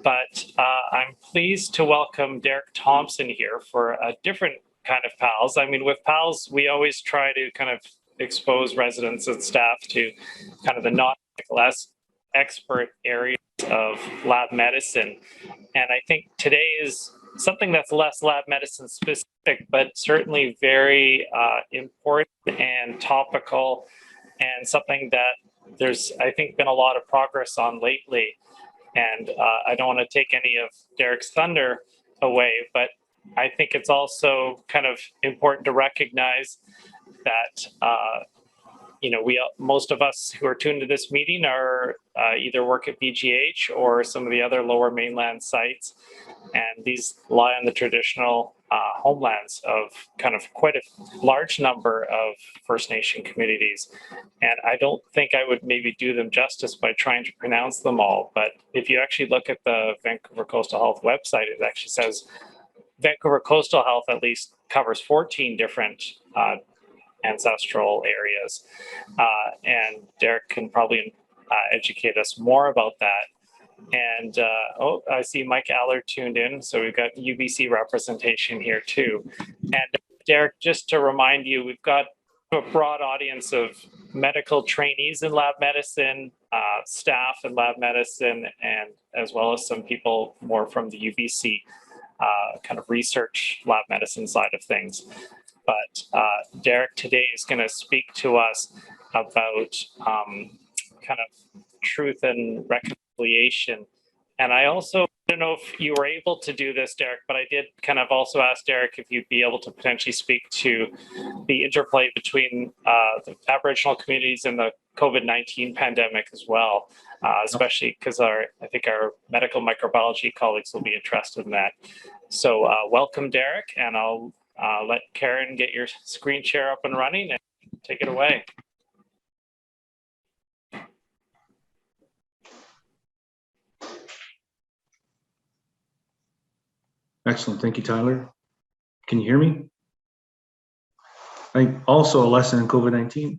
but I'm pleased to welcome DerekThompson here for a different kind of PALS. I mean, with PALS, we always try to kind of expose residents and staff to kind of the not less expert areas of lab medicine. And I think today is something that's less lab medicine specific, but certainly very important and topical, and something that there's, I think, been a lot of progress on lately. And I don't want to take any of Derek's thunder away, but I think it's also kind of important to recognize that most of us who are tuned to this meeting are either work at BGH or some of the other lower mainland sites, and these lie on the traditional homelands of kind of quite a large number of First Nation communities. And I don't think I would maybe do them justice by trying to pronounce them all, but if you actually look at the Vancouver Coastal Health website, it actually says Vancouver Coastal Health at least covers 14 different ancestral areas, and Derek can probably educate us more about that. And I see Mike Allard tuned in, so we've got UBC representation here too. And Derek, just to remind you, we've got a broad audience of medical trainees in lab medicine, staff in lab medicine, and as well as some people more from the UBC kind of research lab medicine side of things. But Derek today is going to speak to us about kind of truth and reconciliation. And I also don't know if you were able to do this, Derek, but I did kind of also ask Derek if you'd be able to potentially speak to the interplay between the Aboriginal communities and the COVID-19 pandemic as well, especially because I think our medical microbiology colleagues will be interested in that. So welcome, Derek, and I'll let Karen get your screen share up and running and take it away. Excellent. Thank you, Tyler. Can you hear me? Also a lesson in COVID-19,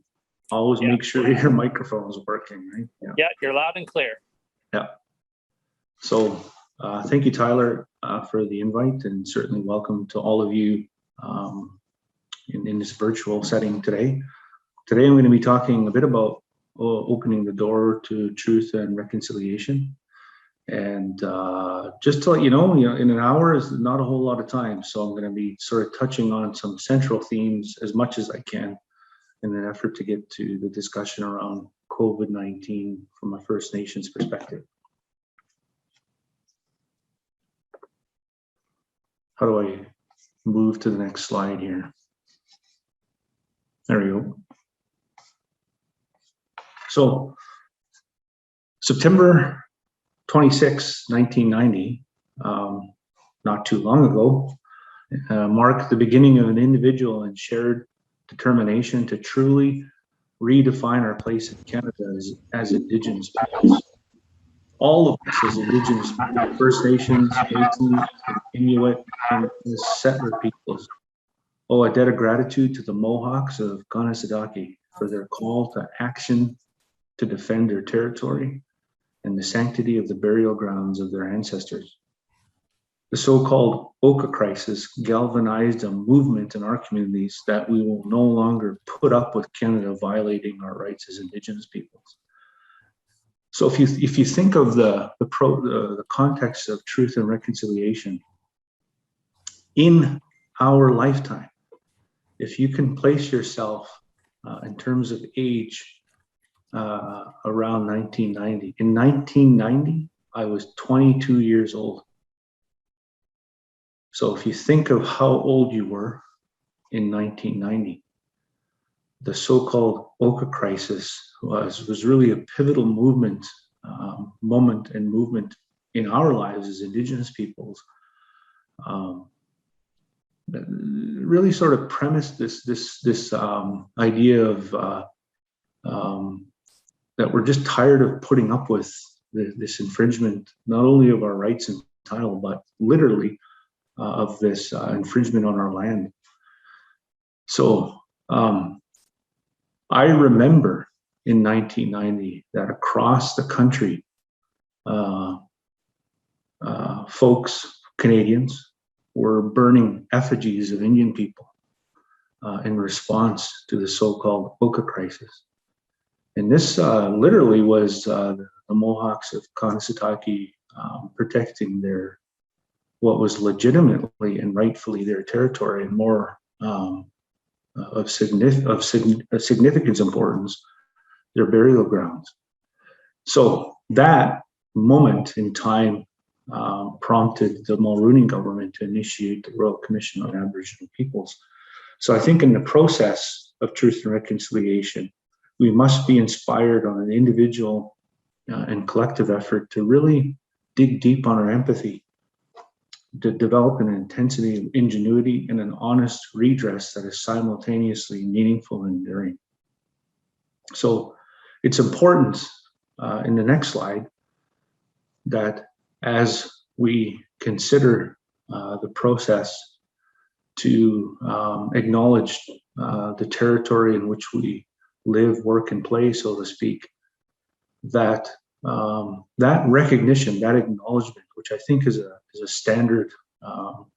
always make sure your microphone is working, right? Yeah, you're loud and clear. Yeah. So thank you, Tyler, for the invite, and certainly welcome to all of you in this virtual setting today. Today, I'm going to be talking a bit about opening the door to truth and reconciliation. And just to let you know, in an hour is not a whole lot of time. So I'm going to be sort of touching on some central themes as much as I can in an effort to get to the discussion around COVID-19 from a First Nations perspective. How do I move to the next slide here? There we go. So September 26, 1990, not too long ago, marked the beginning of an individual and shared determination to truly redefine our place in Canada as Indigenous peoples. All of us as Indigenous people, First Nations, Métis, Inuit, and settler peoples, owe a debt of gratitude to the Mohawks of Kanesadake for their call to action to defend their territory and the sanctity of the burial grounds of their ancestors. The so-called Oka crisis galvanized a movement in our communities that we will no longer put up with Canada violating our rights as Indigenous peoples. So if you think of the context of truth and reconciliation in our lifetime, if you can place yourself in terms of age around 1990. In 1990, I was 22 years old. So if you think of how old you were in 1990, the so-called Oka crisis was really a pivotal moment in our lives as Indigenous peoples. That really sort of premised this idea of that we're just tired of putting up with this infringement, not only of our rights and title, but literally of this infringement on our land. So I remember in 1990 that across the country, folks, Canadians, were burning effigies of Indian people in response to the so-called Oka crisis. And this literally was the Mohawks of Kanesatake protecting what was legitimately and rightfully their territory, and more of significance importance, their burial grounds. So that moment in time prompted the Mulroney government to initiate the Royal Commission on Aboriginal Peoples. So I think in the process of truth and reconciliation, we must be inspired on an individual and collective effort to really dig deep on our empathy, to develop an intensity of ingenuity and an honest redress that is simultaneously meaningful and enduring. So it's important in the next slide that as we consider the process to acknowledge the territory in which we live, work, and play, so to speak, that that recognition, that acknowledgement, which I think is a standard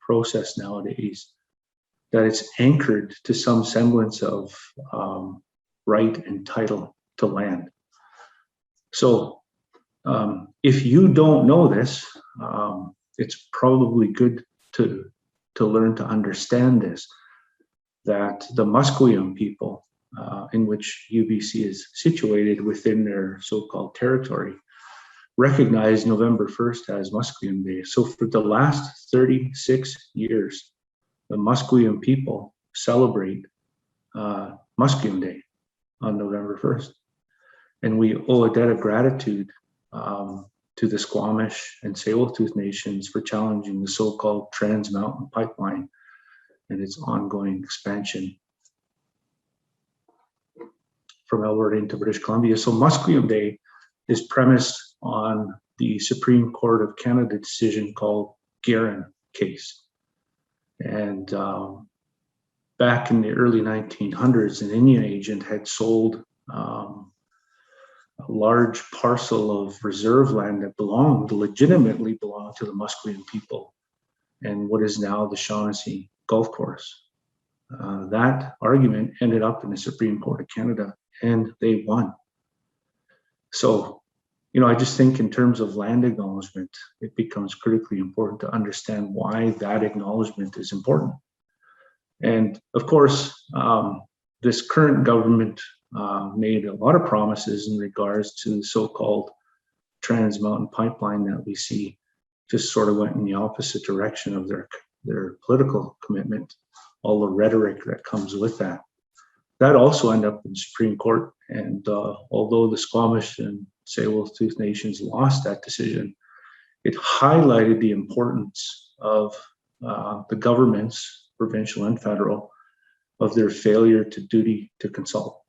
process nowadays, that it's anchored to some semblance of right and title to land. So if you don't know this, it's probably good to learn to understand this, that the Musqueam people, in which UBC is situated within their so-called territory, recognize November 1st as Musqueam Day. So for the last 36 years, the Musqueam people celebrate Musqueam Day on November 1st. And we owe a debt of gratitude to the Squamish and Tsleil-Waututh nations for challenging the so-called Trans Mountain Pipeline and its ongoing expansion from Alberta into British Columbia. So Musqueam Day is premised on the Supreme Court of Canada decision called Guerin case. And back in the early 1900s, an Indian agent had sold a large parcel of reserve land that legitimately belonged to the Musqueam people and what is now the Shaughnessy Golf Course. That argument ended up in the Supreme Court of Canada, and they won. So, I just think in terms of land acknowledgement, it becomes critically important to understand why that acknowledgement is important. And of course, this current government made a lot of promises in regards to the so-called Trans Mountain Pipeline that we see just sort of went in the opposite direction of their political commitment, all the rhetoric that comes with that. That also ended up in the Supreme Court, and although the Squamish and Tsleil-Waututh nations lost that decision, it highlighted the importance of the governments, provincial and federal, of their failure to duty to consult.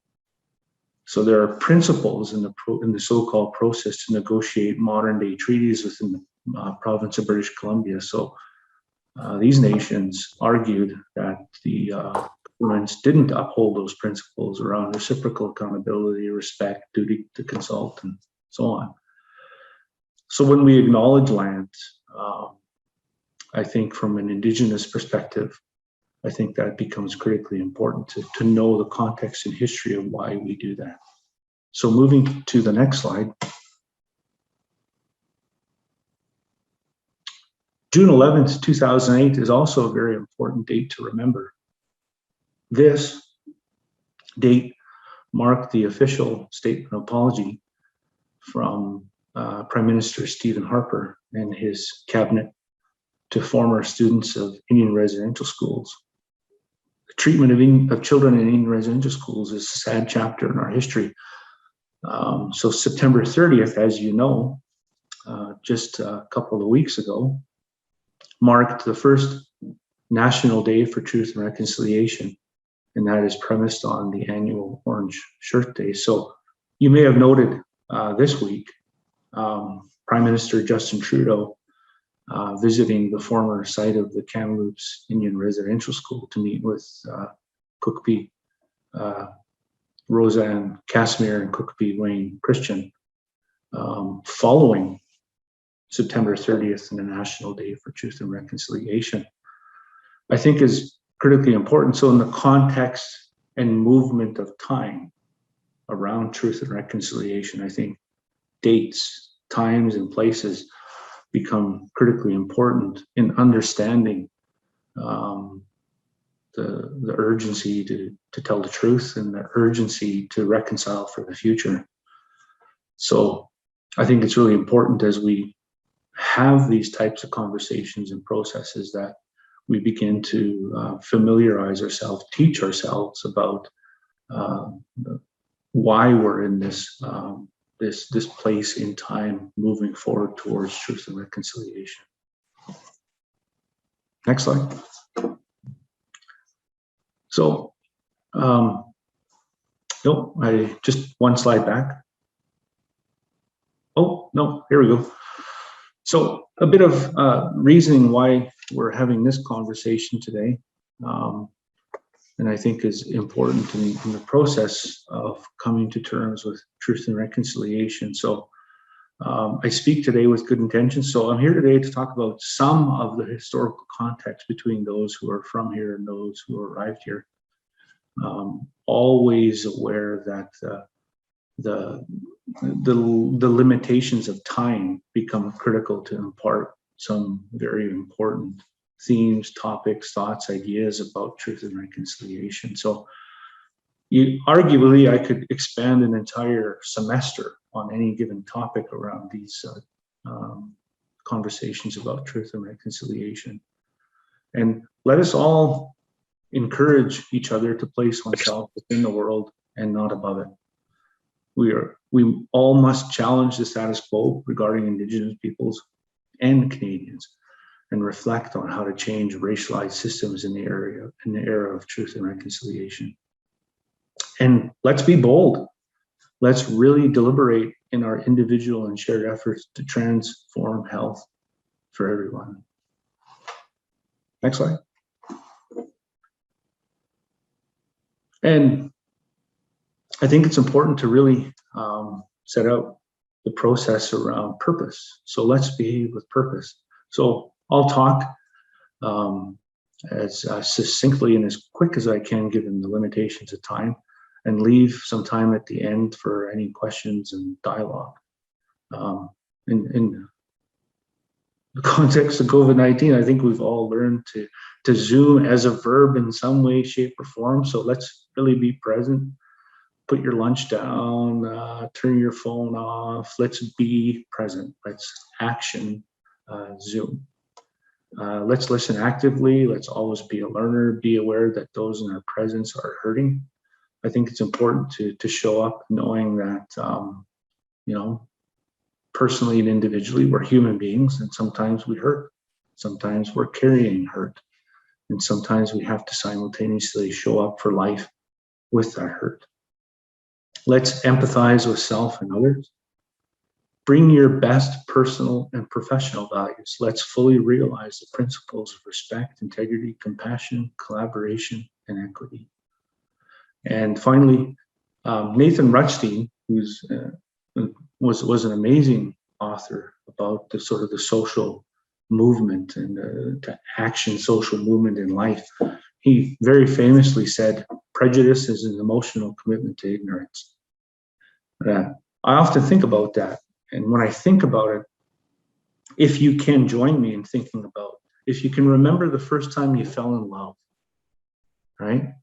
So there are principles in the so-called process to negotiate modern-day treaties within the province of British Columbia. So these nations argued that the governments didn't uphold those principles around reciprocal accountability, respect, duty to consult, and so on. So when we acknowledge land, I think from an Indigenous perspective, I think that becomes critically important to know the context and history of why we do that. So moving to the next slide. June 11th, 2008 is also a very important date to remember. This date marked the official statement of apology from Prime Minister Stephen Harper and his cabinet to former students of Indian residential schools. The treatment of children in Indian residential schools is a sad chapter in our history. So September 30th, as you know, just a couple of weeks ago, marked the first National Day for Truth and Reconciliation, and that is premised on the annual Orange Shirt Day. So you may have noted this week, Prime Minister Justin Trudeau visiting the former site of the Kamloops Indian Residential School to meet with Cookpee, Roseanne Casimir, and Cookpee Wayne Christian, following September 30th and the National Day for Truth and Reconciliation, I think is critically important. So in the context and movement of time around truth and reconciliation, I think dates, times, and places become critically important in understanding the urgency to tell the truth and the urgency to reconcile for the future. So I think it's really important as we have these types of conversations and processes that we begin to familiarize ourselves, teach ourselves about why we're in this this place in time moving forward towards truth and reconciliation. Next slide. So, no, I just one slide back. Oh, no, here we go. So a bit of reasoning why we're having this conversation today, and I think is important in the process of coming to terms with truth and reconciliation. So I speak today with good intentions. So I'm here today to talk about some of the historical context between those who are from here and those who arrived here. Always aware that the limitations of time become critical to impart some very important themes, topics, thoughts, ideas about truth and reconciliation. So arguably, I could expand an entire semester on any given topic around these conversations about truth and reconciliation. And let us all encourage each other to place oneself within the world and not above it. We all must challenge the status quo regarding Indigenous peoples and Canadians, and reflect on how to change racialized systems in the era of truth and reconciliation. And let's be bold. Let's really deliberate in our individual and shared efforts to transform health for everyone. Next slide. And I think it's important to really set out the process around purpose. So let's behave with purpose. So I'll talk as succinctly and as quick as I can, given the limitations of time, and leave some time at the end for any questions and dialogue. In the context of COVID-19, I think we've all learned to Zoom as a verb in some way, shape, or form. So let's really be present. Put your lunch down, turn your phone off. Let's be present. Let's action Zoom. Let's listen actively. Let's always be a learner. Be aware that those in our presence are hurting. I think it's important to show up knowing that, you know, personally and individually, we're human beings, and sometimes we hurt. Sometimes we're carrying hurt. And sometimes we have to simultaneously show up for life with that hurt. Let's empathize with self and others. Bring your best personal and professional values. Let's fully realize the principles of respect, integrity, compassion, collaboration, and equity. And finally, Nathan Rutstein, who's was an amazing author about the sort of the social movement and the action social movement in life. He very famously said, "Prejudice is an emotional commitment to ignorance." I often think about that. And when I think about it, if you can join me in thinking about, if you can remember the first time you fell in love, right?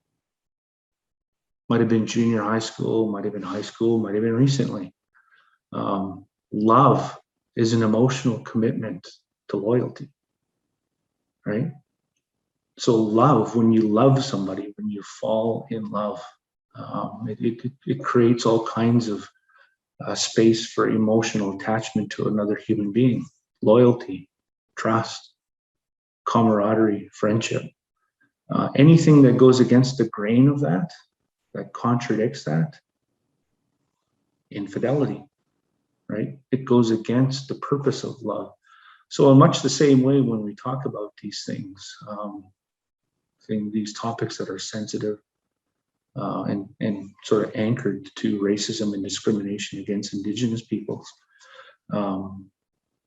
Might have been junior high school, might have been high school, might have been recently. Love is an emotional commitment to loyalty, right? So love, when you love somebody, when you fall in love, it creates all kinds of space for emotional attachment to another human being, loyalty, trust, camaraderie, friendship. Anything that goes against the grain of that contradicts that, infidelity, right? It goes against the purpose of love. So in much the same way, when we talk about these things, these topics that are sensitive and sort of anchored to racism and discrimination against Indigenous peoples,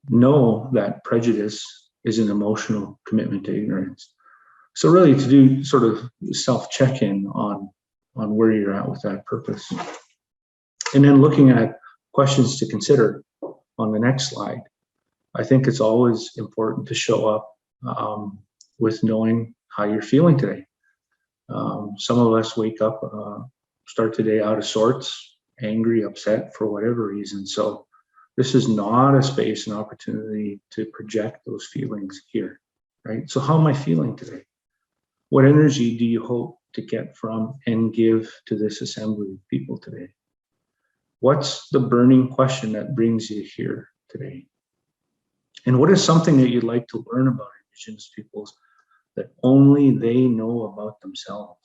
know that prejudice is an emotional commitment to ignorance. So really to do sort of self-check-in on where you're at with that purpose. And then looking at questions to consider on the next slide. I think it's always important to show up with knowing how you're feeling today. Some of us wake up, start the day out of sorts, angry, upset for whatever reason. So this is not a space and opportunity to project those feelings here, right? So how am I feeling today? What energy do you hope to get from and give to this assembly of people today? What's the burning question that brings you here today? And what is something that you'd like to learn about Indigenous peoples that only they know about themselves?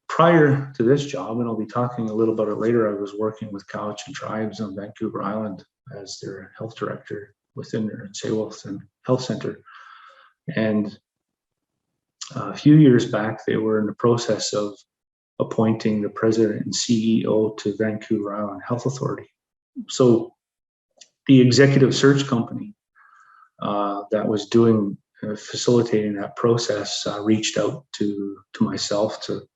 Prior to this job, and I'll be talking a little about it later, I was working with Cowichan Tribes on Vancouver Island as their health director within their Tsawwassen Health Center. And a few years back, they were in the process of appointing the president and CEO to Vancouver Island Health Authority. So the executive search company that was doing facilitating that process reached out to myself to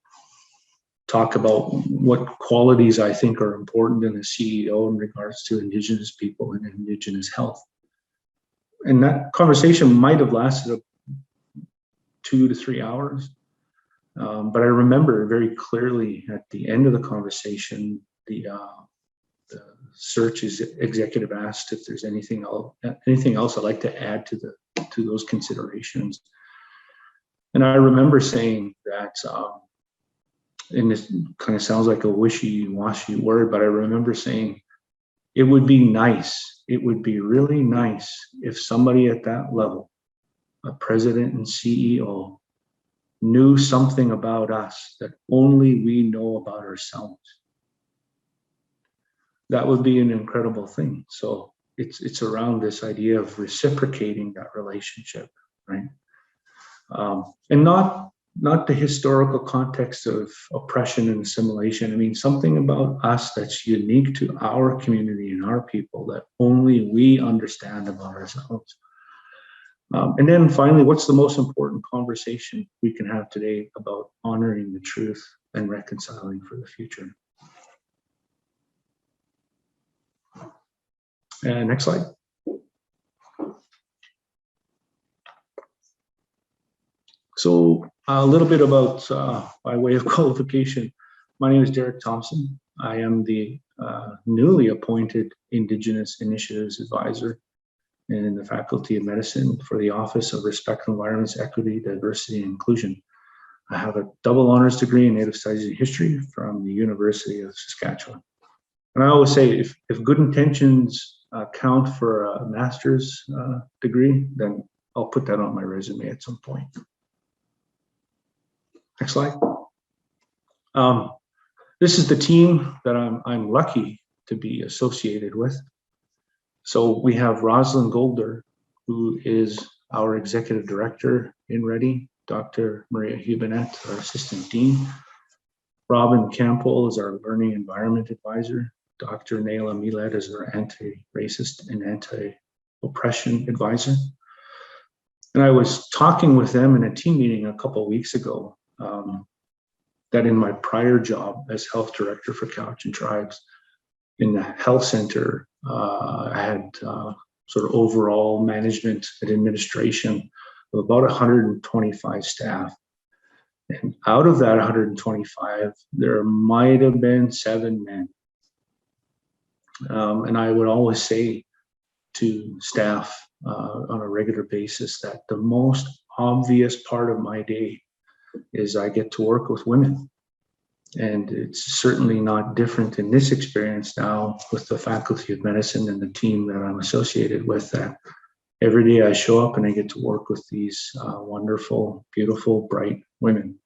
talk about what qualities I think are important in a CEO in regards to Indigenous people and Indigenous health. And that conversation might have lasted 2 to 3 hours. But I remember very clearly at the end of the conversation, the search executive asked if there's anything else I'd like to add to those considerations. And I remember saying that, and this kind of sounds like a wishy-washy word, but I remember saying it would be nice, it would be really nice if somebody at that level, a president and CEO, knew something about us that only we know about ourselves. That would be an incredible thing. So it's around this idea of reciprocating that relationship, right? And not the historical context of oppression and assimilation. I mean, something about us that's unique to our community and our people that only we understand about ourselves. And then finally, what's the most important conversation we can have today about honoring the truth and reconciling for the future? And next slide. So a little bit about, by way of qualification, my name is DerekThompson. I am the newly appointed Indigenous Initiatives Advisor in the Faculty of Medicine for the Office of Respect for Environments, Equity, Diversity, and Inclusion. I have a double honors degree in Native Studies and History from the University of Saskatchewan. And I always say, if good intentions count for a master's degree, then I'll put that on my resume at some point. Next slide. This is the team that I'm lucky to be associated with. So we have Rosalind Golder, who is our executive director in Ready, Dr. Maria Hubinet, our assistant dean. Robin Campbell is our learning environment advisor. Dr. Naila Milad is our anti-racist and anti-oppression advisor. And I was talking with them in a team meeting a couple of weeks ago that in my prior job as health director for Cowichan Tribes in the health center, I had sort of overall management and administration of about 125 staff. And out of that 125, there might have been 7 men. And I would always say to staff on a regular basis that the most obvious part of my day is I get to work with women. And it's certainly not different in this experience now with the Faculty of Medicine and the team that I'm associated with, that every day I show up and I get to work with these wonderful, beautiful, bright women.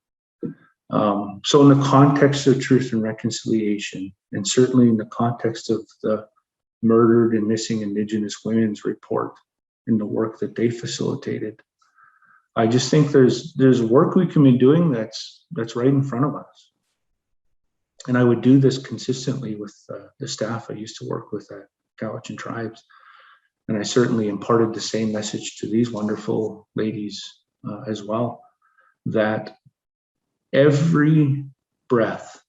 So in the context of truth and reconciliation, and certainly in the context of the Murdered and Missing Indigenous Women's report and the work that they facilitated, I just think there's work we can be doing that's right in front of us. And I would do this consistently with the staff I used to work with at Cowichan tribes. And I certainly imparted the same message to these wonderful ladies as well, that every breath,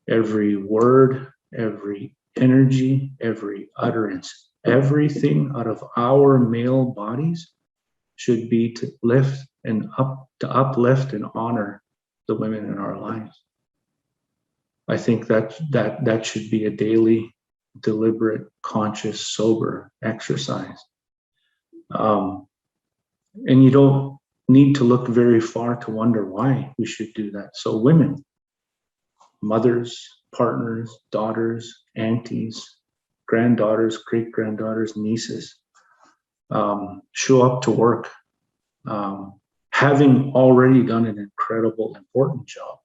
every word, every energy, every utterance, everything out of our male bodies should be to uplift and honor the women in our lives. I think that should be a daily, deliberate, conscious, sober exercise. And you don't need to look very far to wonder why we should do that. So women, mothers, partners, daughters, aunties, granddaughters, great-granddaughters, nieces, show up to work, having already done an incredible, important job.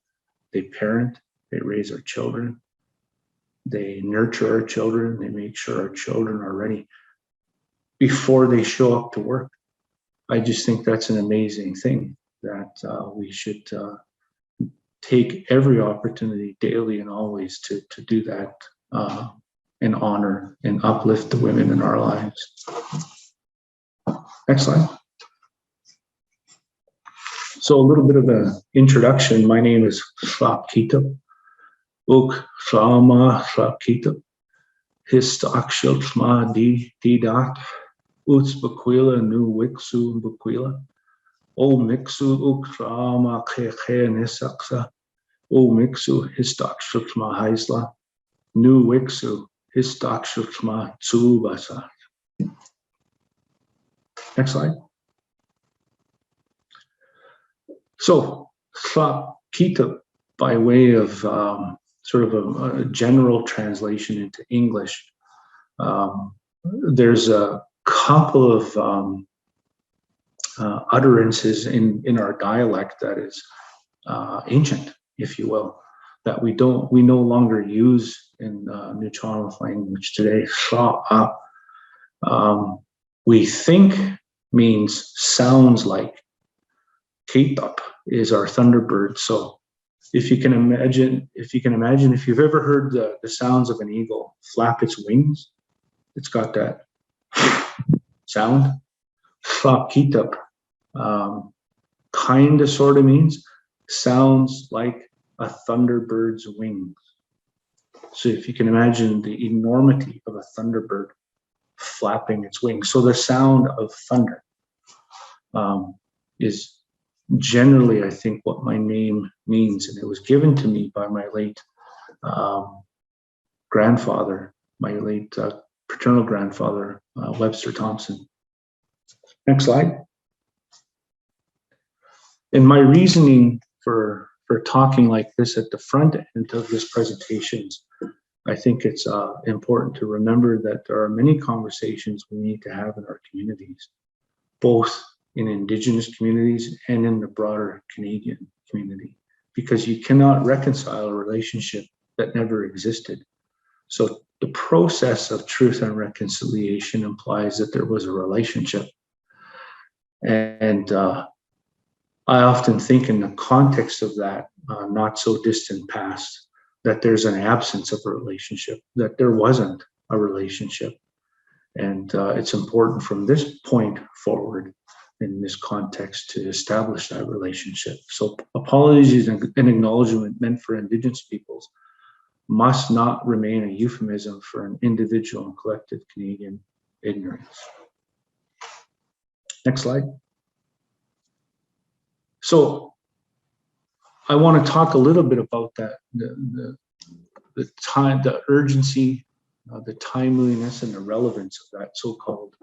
They parent, they raise our children, they nurture our children, they make sure our children are ready before they show up to work. I just think that's an amazing thing, that we should take every opportunity daily and always to do that and honor and uplift the women in our lives. Next slide. So a little bit of an introduction. My name is Slap Kita. Uk Slama Slap Kita. Hist Akshil Sma Di Dat. Uts Baquila Nu Wixu Baquila. O Mixu Uk Slama Khe Nisaksa. O Mixu Hist Akshil Sma Haisla. Nu Wixu Hist Akshil Sma Tsubasa. Next slide. So, Slap Kita, by way of sort of a general translation into English, there's a couple of utterances in our dialect that is ancient, if you will, that we no longer use in Nuu-Chah-Nulth language today. Slap. We think means sounds like. Kitap is our thunderbird. So if you can imagine, if you've ever heard the sounds of an eagle flap its wings, it's got that sound. Flap kitap kind of sort of means sounds like a thunderbird's wings. So if you can imagine the enormity of a thunderbird flapping its wings. So the sound of thunder is generally, I think, what my name means. And it was given to me by my late grandfather, my late paternal grandfather, Webster Thompson. Next slide. And my reasoning for talking like this at the front end of this presentation, I think it's important to remember that there are many conversations we need to have in our communities, both in Indigenous communities and in the broader Canadian community, because you cannot reconcile a relationship that never existed. So the process of truth and reconciliation implies that there was a relationship. And I often think in the context of that not so distant past, that there's an absence of a relationship, that there wasn't a relationship. And it's important from this point forward in this context to establish that relationship. So apologies and acknowledgement meant for Indigenous peoples must not remain a euphemism for an individual and collective Canadian ignorance. Next slide. So I want to talk a little bit about that, the time, the urgency, the timeliness and the relevance of that so-called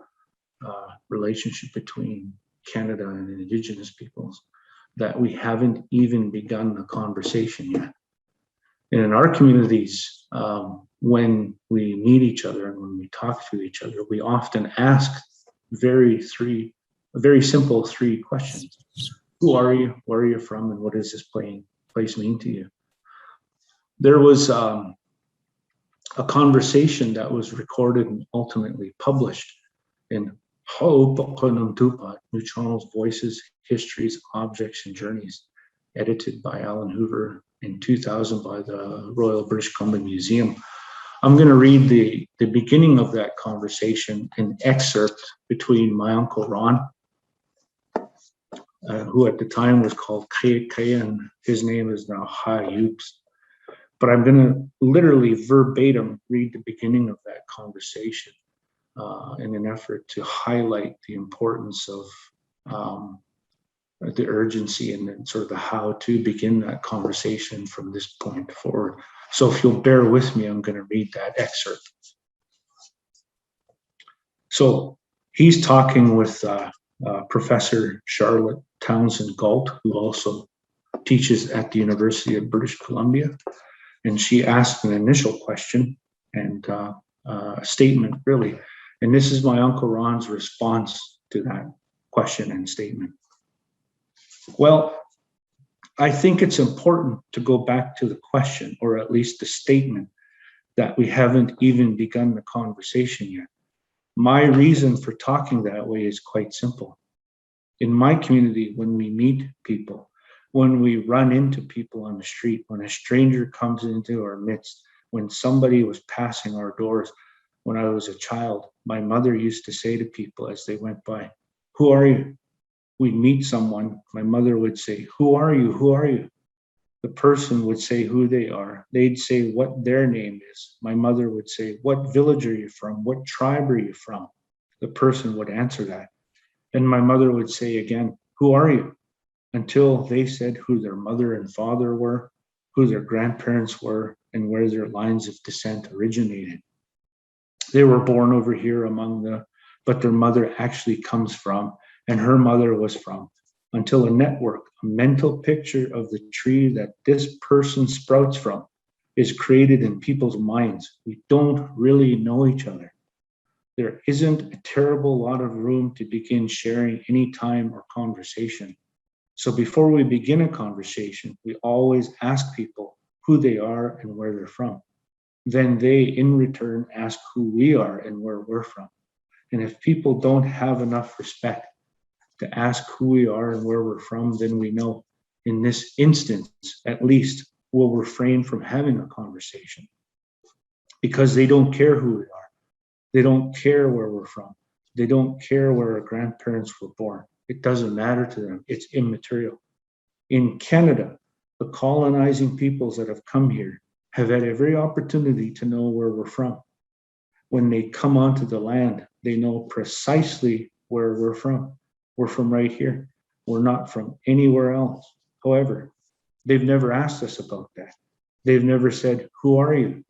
relationship between Canada and Indigenous peoples, that we haven't even begun the conversation yet. And in our communities, when we meet each other and when we talk to each other, we often ask very simple three questions. Who are you? Where are you from? And what does this place mean to you? There was a conversation that was recorded and ultimately published in Nuu-Chah-Nulth Voices, Histories, Objects, and Journeys, edited by Alan Hoover in 2000 by the Royal British Columbia Museum. I'm going to read the beginning of that conversation, an excerpt between my Uncle Ron, who at the time was called Kaya, and his name is now Hayups. But I'm going to literally verbatim read the beginning of that conversation in an effort to highlight the importance of the urgency and then sort of the how to begin that conversation from this point forward. So if you'll bear with me, I'm going to read that excerpt. So he's talking with Professor Charlotte Townsend Galt, who also teaches at the University of British Columbia. And she asked an initial question and a statement, really. And this is my Uncle Ron's response to that question and statement. Well, I think it's important to go back to the question, or at least the statement, that we haven't even begun the conversation yet. My reason for talking that way is quite simple. In my community, when we meet people, when we run into people on the street, when a stranger comes into our midst, when somebody was passing our doors, when I was a child, my mother used to say to people as they went by, "Who are you?" We'd meet someone, my mother would say, "Who are you? Who are you?" The person would say who they are. They'd say what their name is. My mother would say, "What village are you from? What tribe are you from?" The person would answer that. And my mother would say again, "Who are you?" Until they said who their mother and father were, who their grandparents were, and where their lines of descent originated. They were born over here but their mother actually comes from, and her mother was from, until a network, a mental picture of the tree that this person sprouts from is created in people's minds. We don't really know each other. There isn't a terrible lot of room to begin sharing any time or conversation. So before we begin a conversation, we always ask people who they are and where they're from. Then they, in return, ask who we are and where we're from. And if people don't have enough respect to ask who we are and where we're from, then we know in this instance, at least, we'll refrain from having a conversation because they don't care who we are. They don't care where we're from. They don't care where our grandparents were born. It doesn't matter to them. It's immaterial. In Canada, the colonizing peoples that have come here have had every opportunity to know where we're from. When they come onto the land, they know precisely where we're from. We're from right here. We're not from anywhere else. However, they've never asked us about that. They've never said, "Who are you?"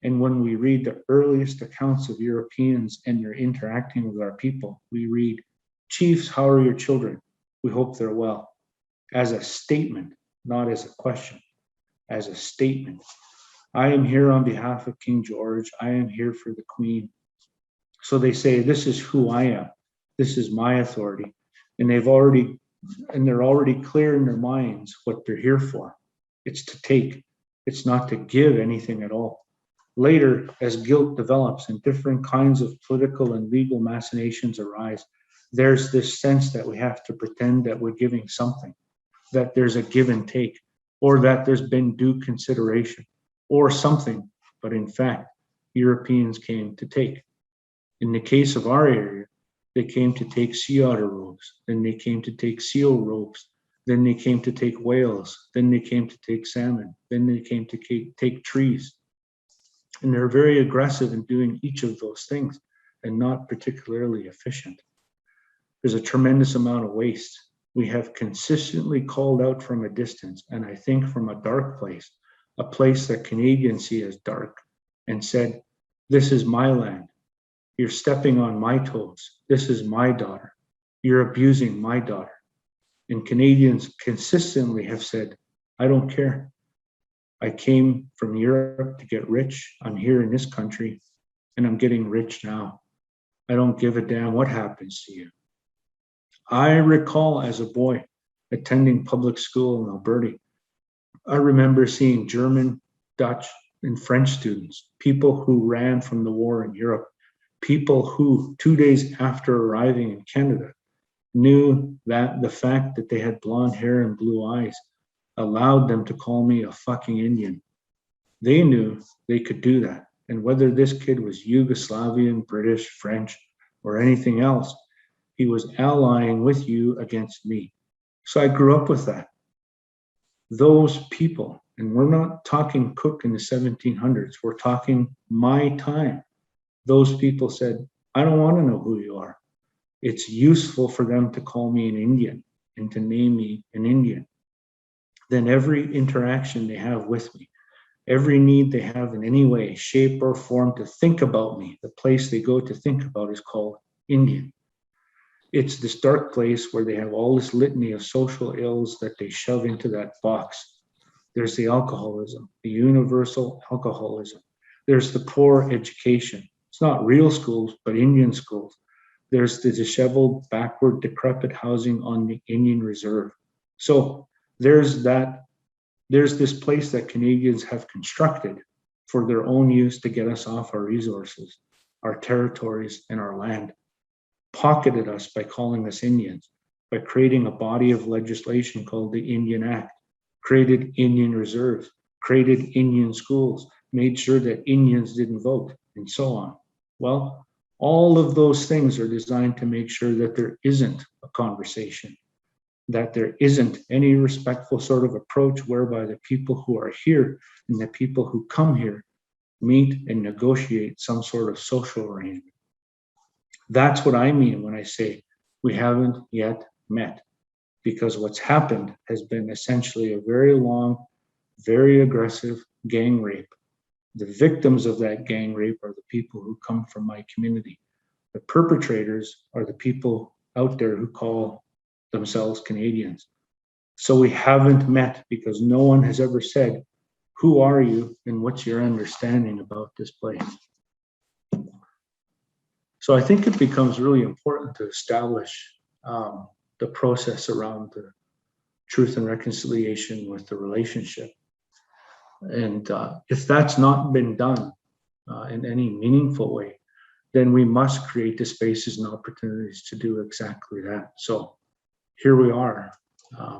And when we read the earliest accounts of Europeans and their interacting with our people, we read, "Chiefs, how are your children? We hope they're well." As a statement, not as a question, as a statement. "I am here on behalf of King George. I am here for the Queen." So they say, "This is who I am. This is my authority." And they're already clear in their minds what they're here for. It's to take. It's not to give anything at all. Later, as guilt develops and different kinds of political and legal machinations arise, there's this sense that we have to pretend that we're giving something, that there's a give and take, or that there's been due consideration, or something. But in fact, Europeans came to take. In the case of our area, they came to take sea otter robes, then they came to take seal robes, then they came to take whales, then they came to take salmon, then they came to take trees. And they're very aggressive in doing each of those things and not particularly efficient. There's a tremendous amount of waste. We have consistently called out from a distance, and I think from a dark place, a place that Canadians see as dark, and said, "This is my land. You're stepping on my toes. This is my daughter. You're abusing my daughter." And Canadians consistently have said, "I don't care. I came from Europe to get rich. I'm here in this country, and I'm getting rich now. I don't give a damn what happens to you." I recall as a boy attending public school in Alberta. I remember seeing German, Dutch, and French students, people who ran from the war in Europe, people who 2 days after arriving in Canada knew that the fact that they had blonde hair and blue eyes allowed them to call me a fucking Indian. They knew they could do that. And whether this kid was Yugoslavian, British, French, or anything else, he was allying with you against me. So I grew up with that. Those people, and we're not talking Cook in the 1700s, we're talking my time. Those people said, I don't want to know who you are. It's useful for them to call me an Indian and to name me an Indian. Then every interaction they have with me, every need they have in any way, shape, or form to think about me, the place they go to think about is called Indian. It's this dark place where they have all this litany of social ills that they shove into that box. There's the alcoholism, the universal alcoholism. There's the poor education. It's not real schools, but Indian schools. There's the disheveled, backward, decrepit housing on the Indian Reserve. So there's this place that Canadians have constructed for their own use to get us off our resources, our territories, and our land. Pocketed us by calling us Indians, by creating a body of legislation called the Indian Act, created Indian reserves, created Indian schools, made sure that Indians didn't vote, and so on. Well, all of those things are designed to make sure that there isn't a conversation, that there isn't any respectful sort of approach whereby the people who are here and the people who come here meet and negotiate some sort of social arrangement. That's what I mean when I say we haven't yet met, because what's happened has been essentially a very long, very aggressive gang rape. The victims of that gang rape are the people who come from my community. The perpetrators are the people out there who call themselves Canadians. So we haven't met because no one has ever said, who are you and what's your understanding about this place? So I think it becomes really important to establish the process around the truth and reconciliation with the relationship. And if that's not been done in any meaningful way, then we must create the spaces and opportunities to do exactly that. So here we are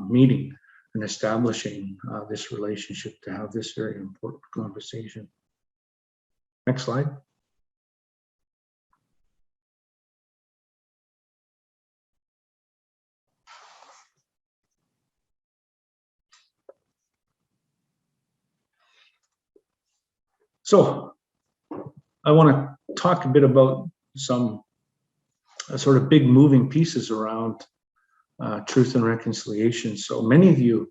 meeting and establishing this relationship to have this very important conversation. Next slide. So I want to talk a bit about some sort of big moving pieces around truth and reconciliation. So many of you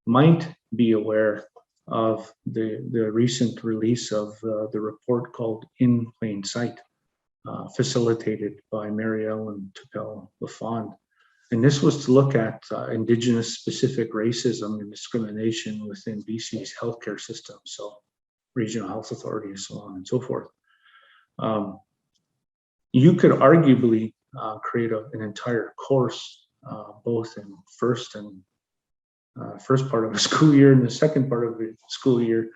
might be aware of the recent release of the report called In Plain Sight, facilitated by Mary Ellen Tupel-Lafond. And this was to look at Indigenous specific racism and discrimination within BC's healthcare system. So regional health authorities, so on and so forth. You could arguably create an entire course, both in first part of the school year and the second part of the school year,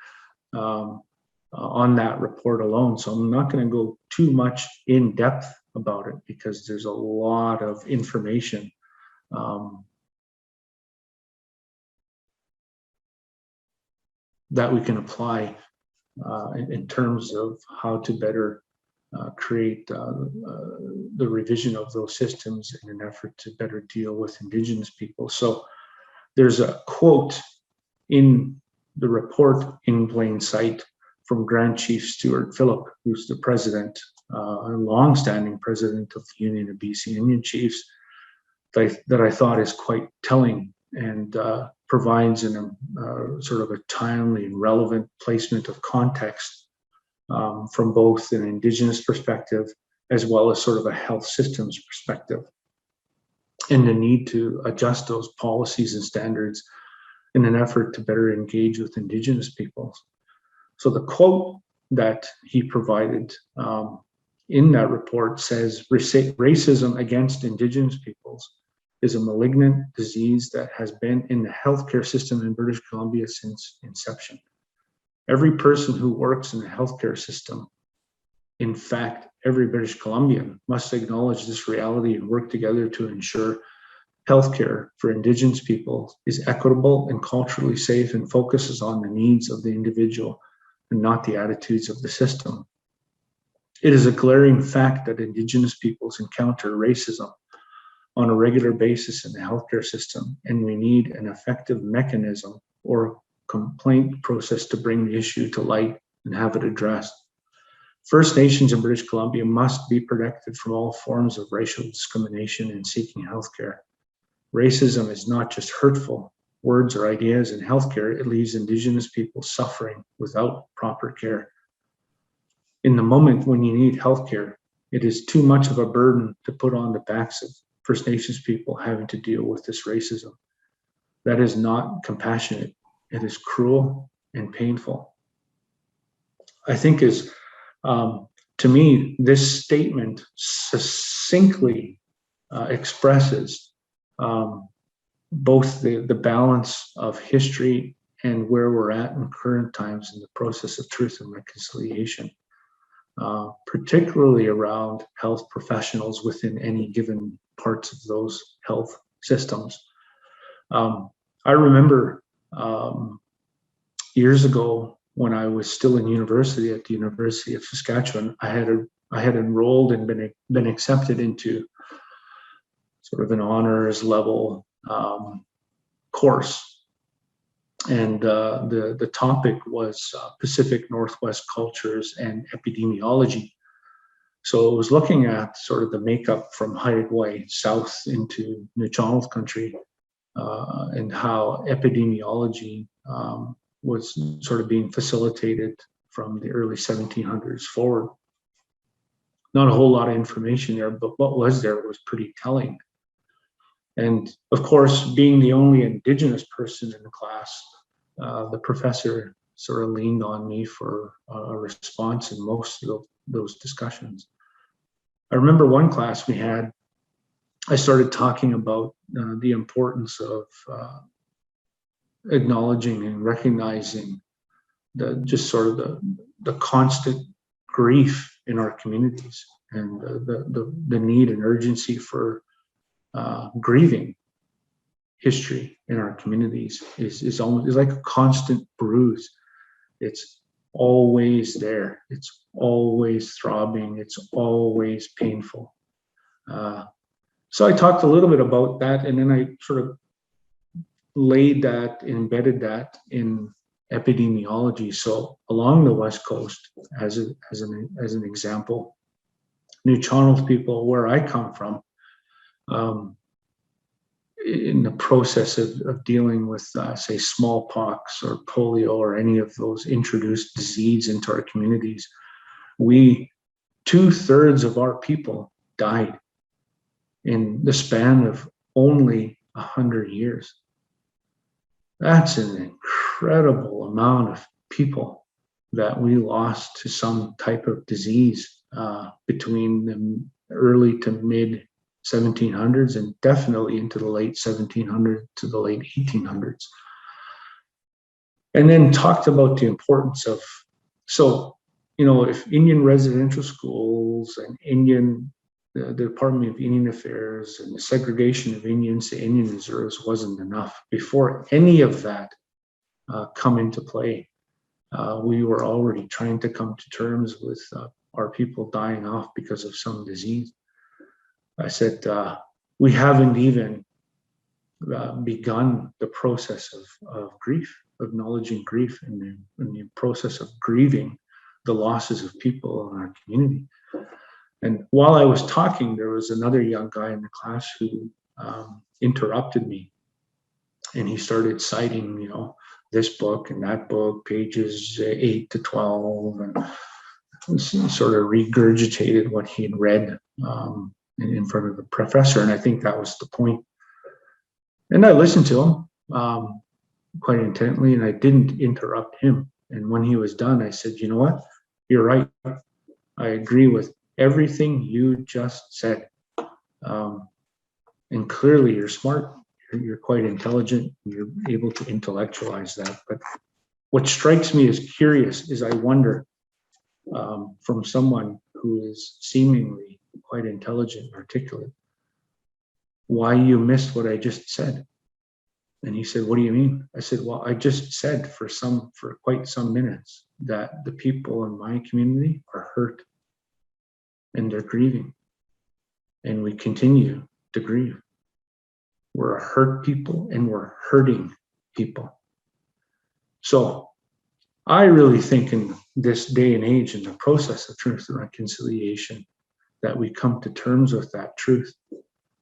on that report alone. So I'm not going to go too much in depth about it because there's a lot of information that we can apply in terms of how to better create the revision of those systems in an effort to better deal with Indigenous people. So there's a quote in the report In Plain Sight from Grand Chief Stuart Phillip, who's the president, a long-standing president of the Union of BC Indian Chiefs, that I thought is quite telling and provides sort of a timely and relevant placement of context from both an Indigenous perspective as well as sort of a health systems perspective, and the need to adjust those policies and standards in an effort to better engage with Indigenous peoples. So the quote that he provided in that report says, racism against Indigenous peoples is a malignant disease that has been in the healthcare system in British Columbia since inception. Every person who works in the healthcare system, in fact, every British Columbian, must acknowledge this reality and work together to ensure healthcare for Indigenous people is equitable and culturally safe and focuses on the needs of the individual and not the attitudes of the system. It is a glaring fact that Indigenous peoples encounter racism on a regular basis in the healthcare system, and we need an effective mechanism or complaint process to bring the issue to light and have it addressed. First Nations in British Columbia must be protected from all forms of racial discrimination in seeking healthcare. Racism is not just hurtful words or ideas in healthcare, it leaves Indigenous people suffering without proper care. In the moment when you need healthcare, it is too much of a burden to put on the backs of First Nations people having to deal with this racism. That is not compassionate. It is cruel and painful. I think to me, this statement succinctly expresses both the balance of history and where we're at in current times in the process of truth and reconciliation, particularly around health professionals within any given parts of those health systems. I remember years ago when I was still in university at the University of Saskatchewan, I had enrolled and been accepted into sort of an honors level course, and the topic was Pacific Northwest cultures and epidemiology. So it was looking at sort of the makeup from Haida south into Nuu-chah-nulth country, and how epidemiology was sort of being facilitated from the early 1700s forward. Not a whole lot of information there, but what was there was pretty telling. And of course, being the only Indigenous person in the class, the professor sort of leaned on me for a response in most of those discussions. I remember one class we had, I started talking about the importance of acknowledging and recognizing the constant grief in our communities, and the need and urgency for grieving history in our communities is like a constant bruise. It's always there. It's always throbbing. It's always painful. So I talked a little bit about that, and then I sort of embedded that in epidemiology. So along the West Coast, as an example, Nuu-chah-nulth people, where I come from, in the process of dealing with, say, smallpox or polio or any of those introduced disease into our communities, 2/3 of our people died in the span of only 100 years. That's an incredible amount of people that we lost to some type of disease between the early to mid 1700s and definitely into the late 1700s to the late 1800s. And then talked about the importance of, if Indian residential schools and the Department of Indian Affairs and the segregation of Indians to Indian reserves wasn't enough, before any of that come into play, we were already trying to come to terms with our people dying off because of some disease. I said, we haven't even begun the process of grief, acknowledging grief, and the process of grieving the losses of people in our community. And while I was talking, there was another young guy in the class who interrupted me, and he started citing, this book and that book, pages 8 to 12, and sort of regurgitated what he had read in front of the professor. And I think that was the point. And I listened to him quite intently, and I didn't interrupt him. And when he was done, I said, you know what? You're right. I agree with everything you just said. And clearly you're smart. You're quite intelligent. You're able to intellectualize that. But what strikes me as curious is I wonder, from someone who is seemingly quite intelligent and articulate, why you missed what I just said. And he said, what do you mean? I said, well, I just said for quite some minutes that the people in my community are hurt and they're grieving, and we continue to grieve. We're a hurt people and we're hurting people. So I really think in this day and age, in the process of truth and reconciliation, that we come to terms with that truth,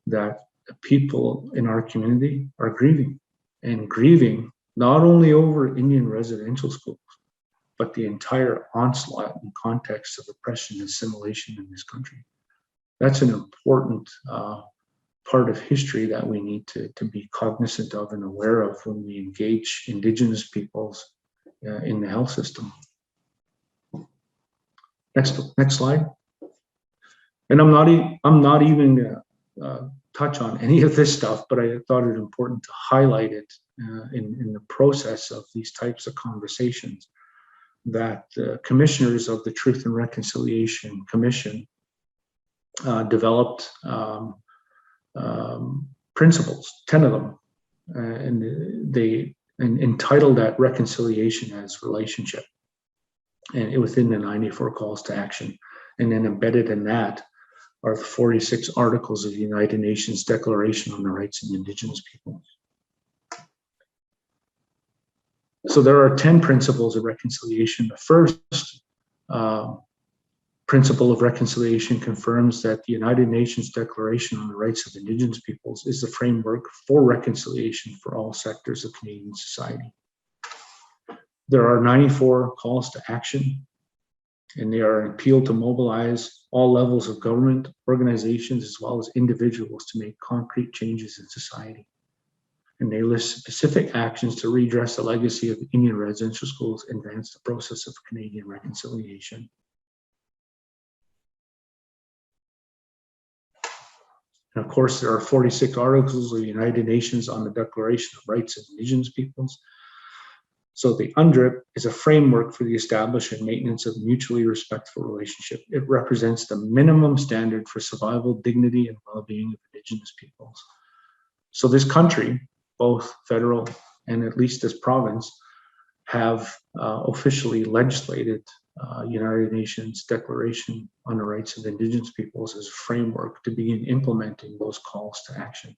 that the people in our community are grieving, and grieving not only over Indian residential schools, but the entire onslaught and context of oppression and assimilation in this country. That's an important part of history that we need to be cognizant of and aware of when we engage Indigenous peoples in the health system. Next slide. And I'm not even gonna touch on any of this stuff, but I thought it important to highlight it in the process of these types of conversations, that the commissioners of the Truth and Reconciliation Commission developed principles, 10 of them, and they entitled that Reconciliation as Relationship, and within the 94 calls to action. And then embedded in that are the 46 articles of the United Nations Declaration on the Rights of Indigenous Peoples. So there are 10 principles of reconciliation. The first principle of reconciliation confirms that the United Nations Declaration on the Rights of Indigenous Peoples is the framework for reconciliation for all sectors of Canadian society. There are 94 calls to action, and they are an appeal to mobilize all levels of government, organizations, as well as individuals to make concrete changes in society. And they list specific actions to redress the legacy of Indian residential schools and advance the process of Canadian reconciliation. And of course, there are 46 articles of the United Nations on the Declaration of Rights of Indigenous Peoples. So the UNDRIP is a framework for the establishment and maintenance of mutually respectful relationship. It represents the minimum standard for survival, dignity, and well-being of Indigenous peoples. So this country, both federal and at least this province, have officially legislated United Nations Declaration on the Rights of Indigenous Peoples as a framework to begin implementing those calls to action.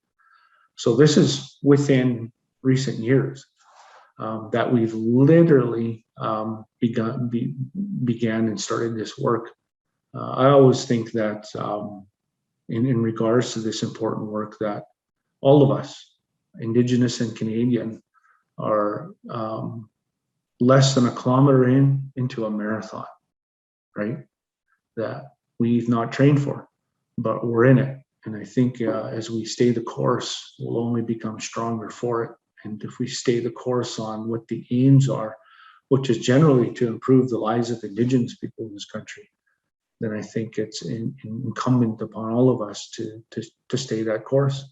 So this is within recent years that we've literally began and started this work. I always think that in regards to this important work, that all of us, Indigenous and Canadian, are less than a kilometer into a marathon, right? That we've not trained for, but we're in it. And I think as we stay the course, we'll only become stronger for it. And if we stay the course on what the aims are, which is generally to improve the lives of Indigenous people in this country, then I think it's incumbent upon all of us to stay that course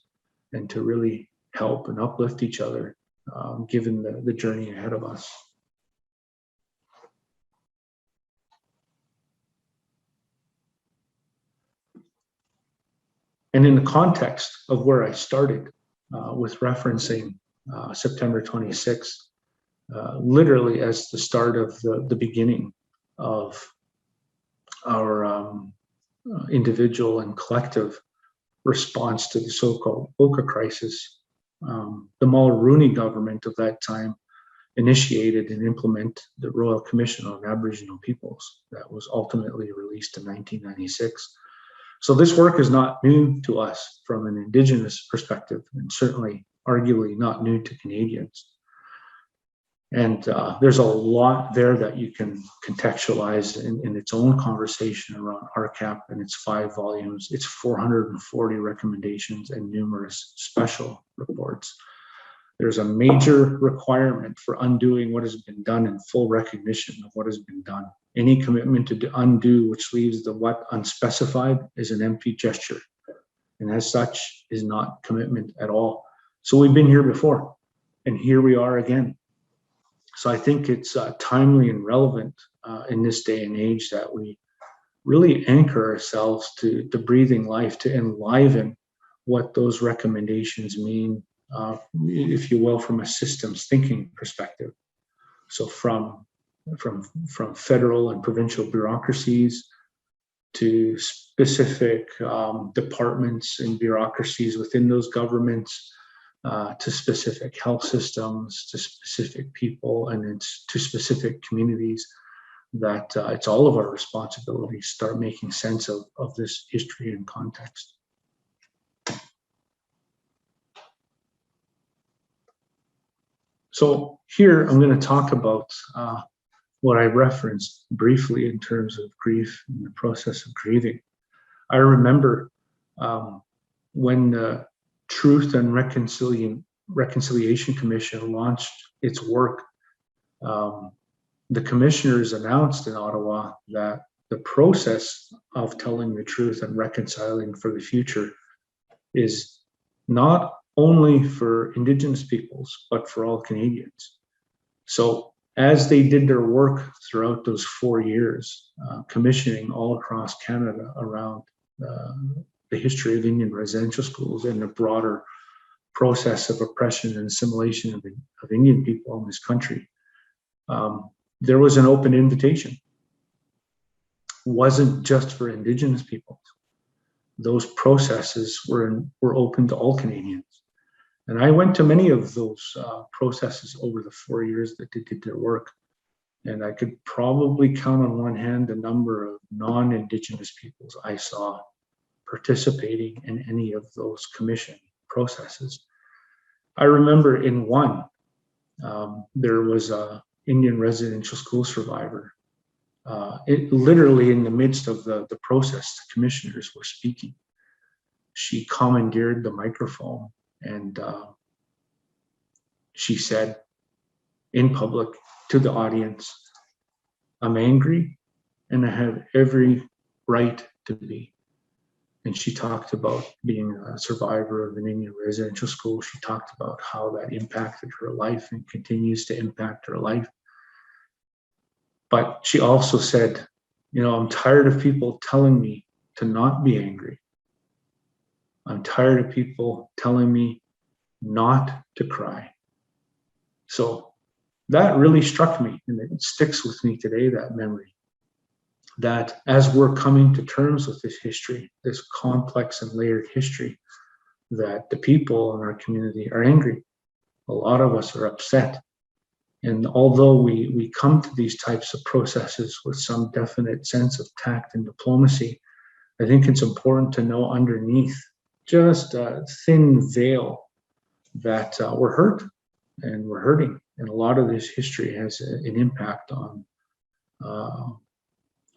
and to really help and uplift each other, given the journey ahead of us. And in the context of where I started with referencing September 26th, literally as the start of the beginning of our individual and collective response to the so-called Oka crisis, the Mulroney government of that time initiated and implemented the Royal Commission on Aboriginal Peoples that was ultimately released in 1996. So this work is not new to us from an Indigenous perspective, and certainly arguably not new to Canadians. And there's a lot there that you can contextualize in its own conversation around RCAP and its 5 volumes, its 440 recommendations and numerous special reports. There's a major requirement for undoing what has been done in full recognition of what has been done. Any commitment to undo which leaves the what unspecified is an empty gesture, and as such is not commitment at all. So we've been here before, and here we are again. So I think it's timely and relevant in this day and age that we really anchor ourselves to breathing life, to enliven what those recommendations mean, if you will, from a systems thinking perspective. So from from federal and provincial bureaucracies to specific departments and bureaucracies within those governments, to specific health systems, to specific people, and it's to specific communities, that it's all of our responsibility to start making sense of this history and context. So here I'm going to talk about what I referenced briefly in terms of grief and the process of grieving. I remember when the Truth and Reconciliation Commission launched its work, the commissioners announced in Ottawa that the process of telling the truth and reconciling for the future is not only for Indigenous peoples, but for all Canadians. So as they did their work throughout those 4 years, commissioning all across Canada around the history of Indian residential schools and the broader process of oppression and assimilation of Indian people in this country, there was an open invitation. It wasn't just for Indigenous peoples. Those processes were open to all Canadians. And I went to many of those processes over the 4 years that they did their work. And I could probably count on one hand the number of non-Indigenous peoples I saw participating in any of those commission processes. I remember in one, there was a Indian residential school survivor. It literally in the midst of the process, the commissioners were speaking. She commandeered the microphone and she said in public to the audience, "I'm angry and I have every right to be." And she talked about being a survivor of an Indian residential school. She talked about how that impacted her life and continues to impact her life. But she also said, I'm tired of people telling me to not be angry. I'm tired of people telling me not to cry. So that really struck me, and it sticks with me today, that memory. That as we're coming to terms with this history, this complex and layered history, that the people in our community are angry. A lot of us are upset. And although we come to these types of processes with some definite sense of tact and diplomacy, I think it's important to know underneath just a thin veil that we're hurt and we're hurting. And a lot of this history has an impact on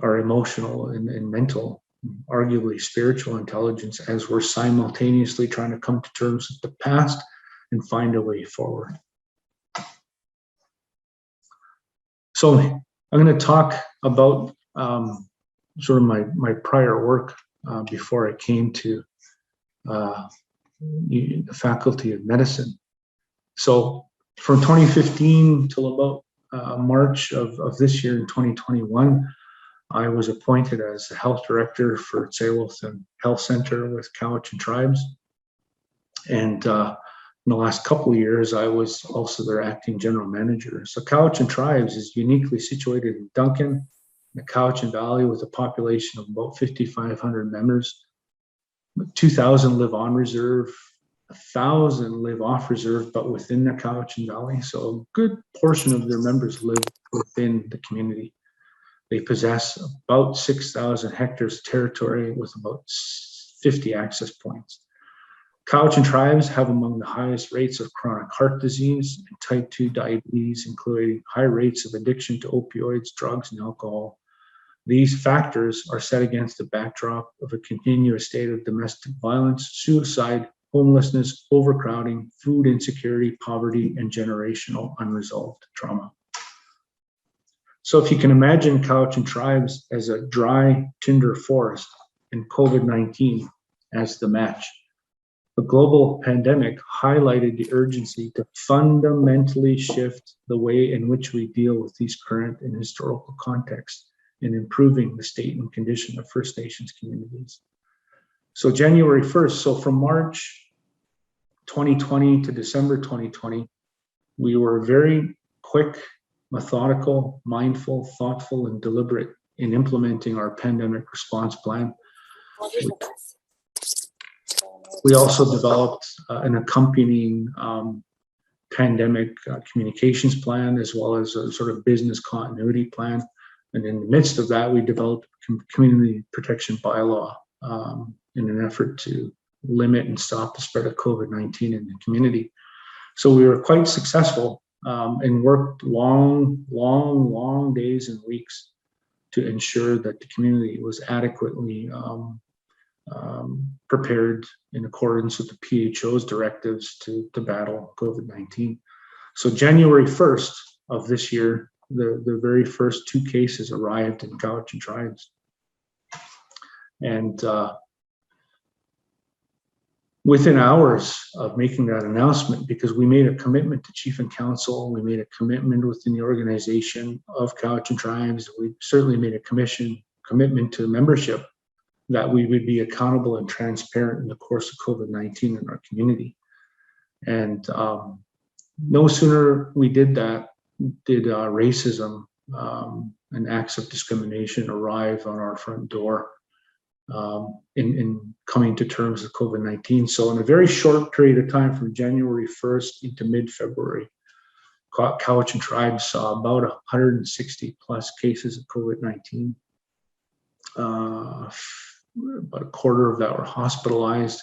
our emotional and mental, arguably spiritual intelligence, as we're simultaneously trying to come to terms with the past and find a way forward. So I'm going to talk about sort of my prior work before I came to the Faculty of Medicine. So from 2015 till about March of this year in 2021, I was appointed as the health director for Tsayawilton Health Center with Cowichan Tribes. And in the last couple of years, I was also their acting general manager. So Cowichan Tribes is uniquely situated in Duncan, the Cowichan Valley, with a population of about 5,500 members. 2,000 live on reserve, 1,000 live off reserve, but within the Cowichan Valley. So a good portion of their members live within the community. They possess about 6,000 hectares of territory with about 50 access points. Cowichan Tribes have among the highest rates of chronic heart disease and type 2 diabetes, including high rates of addiction to opioids, drugs, and alcohol. These factors are set against the backdrop of a continuous state of domestic violence, suicide, homelessness, overcrowding, food insecurity, poverty, and generational unresolved trauma. So if you can imagine Cowichan Tribes as a dry tinder forest and COVID-19 as the match, the global pandemic highlighted the urgency to fundamentally shift the way in which we deal with these current and historical contexts in improving the state and condition of First Nations communities. So January 1st, so from March 2020 to December 2020, we were very quick, methodical, mindful, thoughtful, and deliberate in implementing our pandemic response plan. We also developed an accompanying pandemic communications plan, as well as a sort of business continuity plan. And in the midst of that, we developed a community protection bylaw in an effort to limit and stop the spread of COVID-19 in the community. So we were quite successful and worked long days and weeks to ensure that the community was adequately prepared in accordance with the PHO's directives to battle COVID-19. So January 1st of this year, the very first 2 cases arrived in Cowichan Tribes. And within hours of making that announcement, because we made a commitment to Chief and Council, we made a commitment within the organization of Cowichan Tribes, we certainly made a commitment to membership that we would be accountable and transparent in the course of COVID-19 in our community. And no sooner we did that, did racism and acts of discrimination arrive on our front door in coming to terms with COVID-19. So in a very short period of time, from January 1st into mid-February, Cowichan Tribes saw about 160 plus cases of COVID-19. About a quarter of that were hospitalized.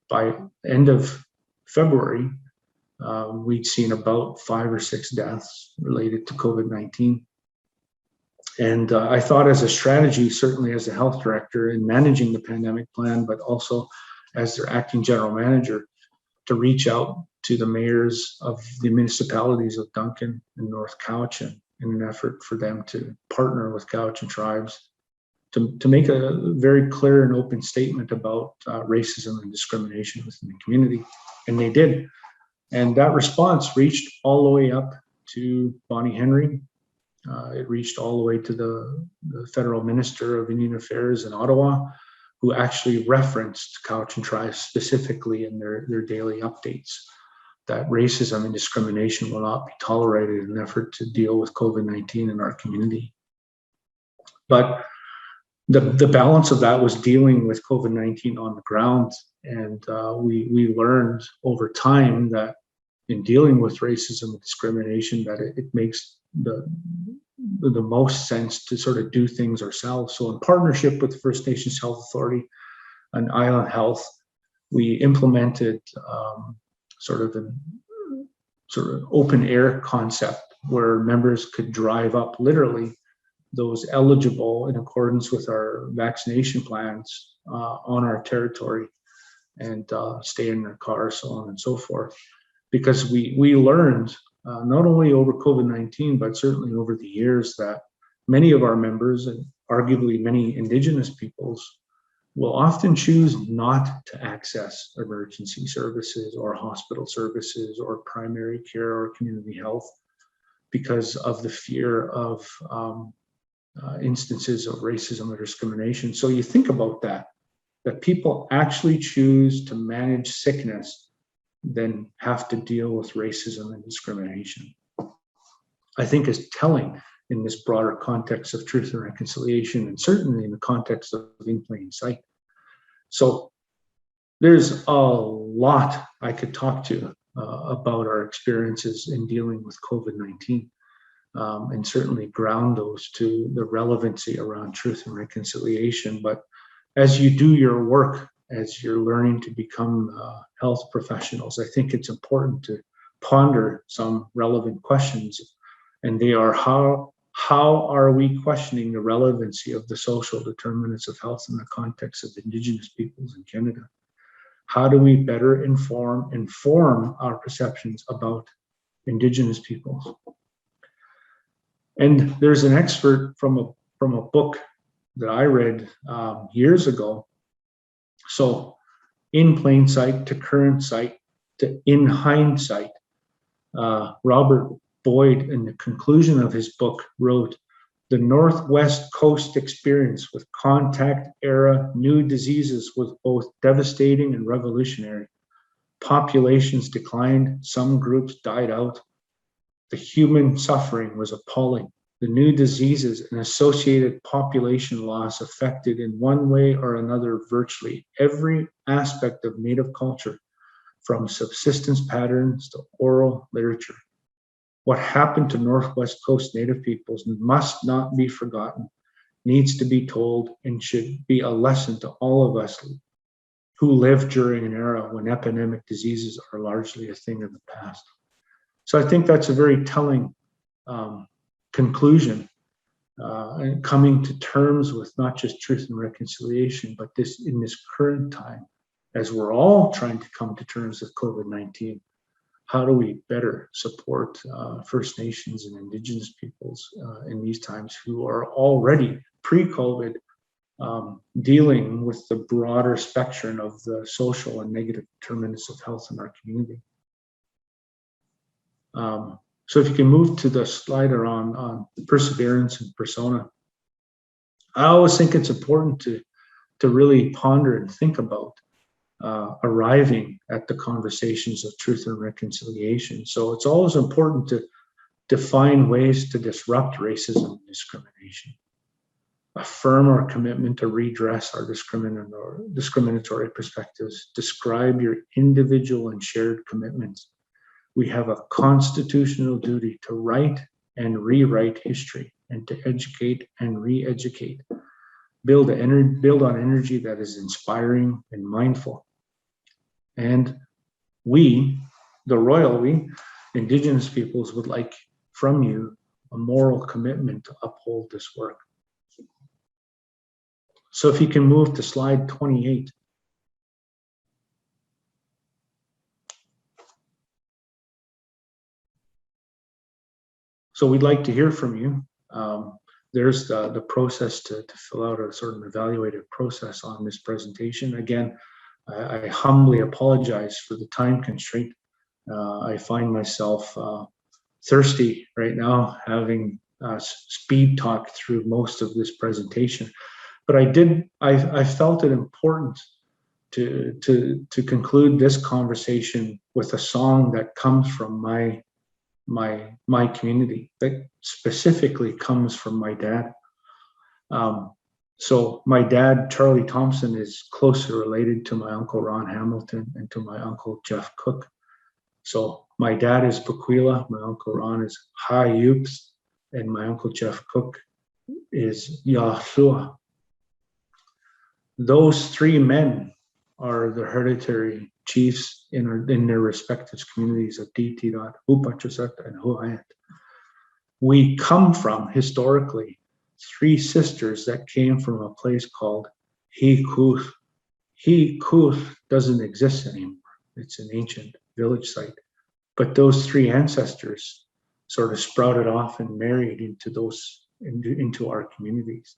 By end of February, we'd seen about 5 or 6 deaths related to COVID-19. And I thought, as a strategy, certainly as a health director in managing the pandemic plan, but also as their acting general manager, to reach out to the mayors of the municipalities of Duncan and North Cowichan in an effort for them to partner with Cowichan Tribes to make a very clear and open statement about racism and discrimination within the community. And they did. And that response reached all the way up to Bonnie Henry. It reached all the way to the Federal Minister of Indian Affairs in Ottawa, who actually referenced Cowichan Tribes specifically in their daily updates, that racism and discrimination will not be tolerated in an effort to deal with COVID-19 in our community. But the balance of that was dealing with COVID-19 on the ground. And we learned over time that in dealing with racism and discrimination, that it makes the most sense to sort of do things ourselves. So in partnership with First Nations Health Authority and Island Health, we implemented sort of open air concept where members could drive up, literally those eligible in accordance with our vaccination plans on our territory, and stay in their car, so on and so forth. Because we learned not only over COVID-19, but certainly over the years, that many of our members, and arguably many Indigenous peoples, will often choose not to access emergency services or hospital services or primary care or community health because of the fear of instances of racism or discrimination. So you think about that people actually choose to manage sickness than have to deal with racism and discrimination, I think is telling in this broader context of truth and reconciliation, and certainly in the context of in plain sight. So there's a lot I could talk to about our experiences in dealing with COVID-19. And certainly ground those to the relevancy around truth and reconciliation. But as you do your work, as you're learning to become health professionals, I think it's important to ponder some relevant questions. And they are, how are we questioning the relevancy of the social determinants of health in the context of Indigenous peoples in Canada? How do we better inform our perceptions about Indigenous peoples? And there's an excerpt from a book that I read years ago. So, in plain sight to current sight to in hindsight, Robert Boyd, in the conclusion of his book, wrote, "The Northwest Coast experience with contact era new diseases was both devastating and revolutionary. Populations declined, some groups died out. The human suffering was appalling. The new diseases and associated population loss affected in one way or another virtually every aspect of Native culture, from subsistence patterns to oral literature. What happened to Northwest Coast Native peoples must not be forgotten, needs to be told, and should be a lesson to all of us who lived during an era when epidemic diseases are largely a thing of the past. So I think that's a very telling conclusion, and coming to terms with not just truth and reconciliation, but this in this current time, as we're all trying to come to terms with COVID-19, how do we better support First Nations and Indigenous peoples in these times who are already pre-COVID dealing with the broader spectrum of the social and negative determinants of health in our community. So if you can move to the slide on perseverance and persona. I always think it's important to really ponder and think about arriving at the conversations of truth and reconciliation. So it's always important to define ways to disrupt racism and discrimination. Affirm our commitment to redress our discriminatory perspectives. Describe your individual and shared commitments. We have a constitutional duty to write and rewrite history and to educate and re-educate. Build on energy that is inspiring and mindful. And we, the royal we, Indigenous peoples, would like from you a moral commitment to uphold this work. So if you can move to slide 28. So we'd like to hear from you. There's the process to fill out a sort of evaluative process on this presentation. Again, I humbly apologize for the time constraint. I find myself thirsty right now, having speed talk through most of this presentation. But I felt it important to conclude this conversation with a song that comes from my community, that specifically comes from my dad. So my dad, Charlie Thompson, is closely related to my uncle Ron Hamilton and to my uncle Jeff Cook. So my dad is Bequila, my uncle Ron is Hayups, and my uncle Jeff Cook is Yahshua. Those three men are the hereditary chiefs in their respective communities of Ditirat, Upachusat, and Huayat. We come from, historically, three sisters that came from a place called Hikuth. Hikuth doesn't exist anymore. It's an ancient village site. But those three ancestors sort of sprouted off and married into our communities.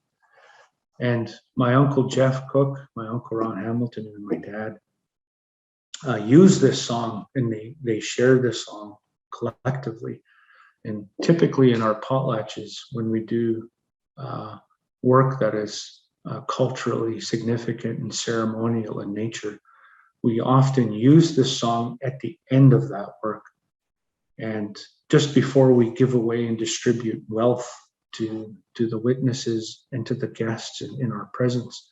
And my uncle Jeff Cook, my uncle Ron Hamilton, and my dad use this song, and they share this song collectively. And typically in our potlatches, when we do work that is culturally significant and ceremonial in nature, we often use this song at the end of that work, and just before we give away and distribute wealth to the witnesses and to the guests in our presence.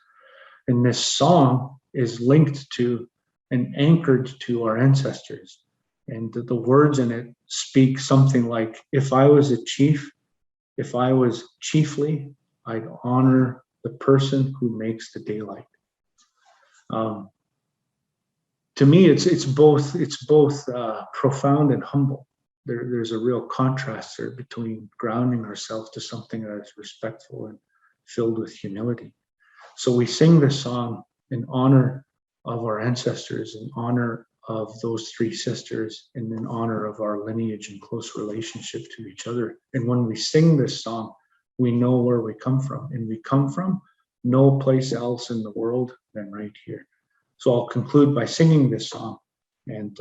And this song is linked to and anchored to our ancestors. And the words in it speak something like, if I was a chief, if I was chiefly, I'd honor the person who makes the daylight. To me, it's both profound and humble. There's a real contrast there between grounding ourselves to something that is respectful and filled with humility. So we sing this song in honor of our ancestors, in honor of those three sisters, and in honor of our lineage and close relationship to each other. And when we sing this song, we know where we come from, and we come from no place else in the world than right here. So I'll conclude by singing this song, and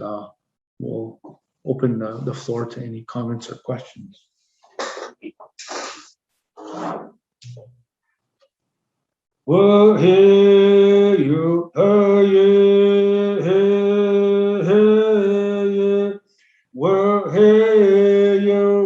we'll open the floor to any comments or questions. Well, hey, you, hey, hey, hey, well, hey, you.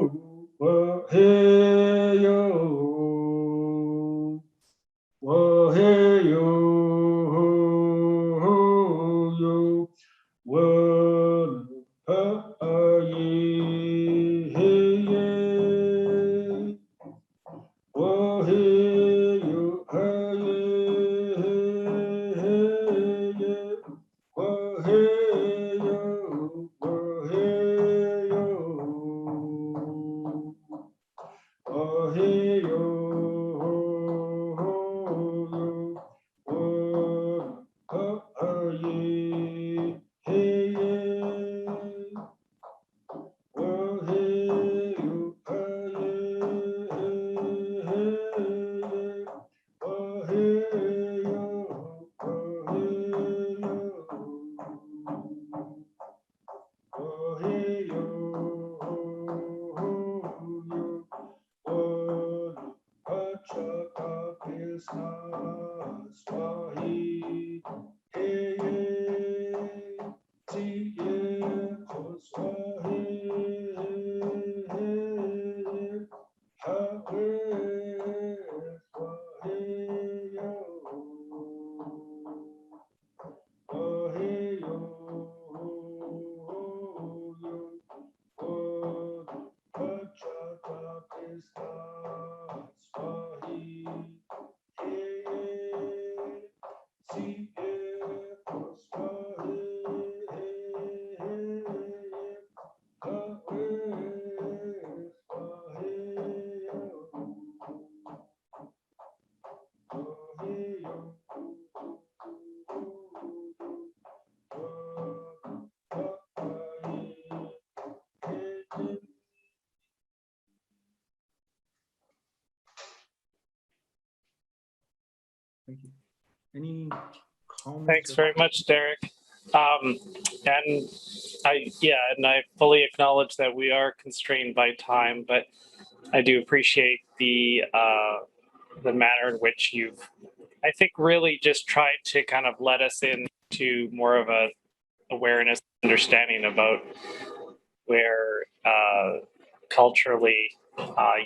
Thank you. Any comments? Thanks very much, Derek. And I fully acknowledge that we are constrained by time, but I do appreciate the manner in which you've, I think, really just tried to kind of let us into more of a awareness, understanding about where culturally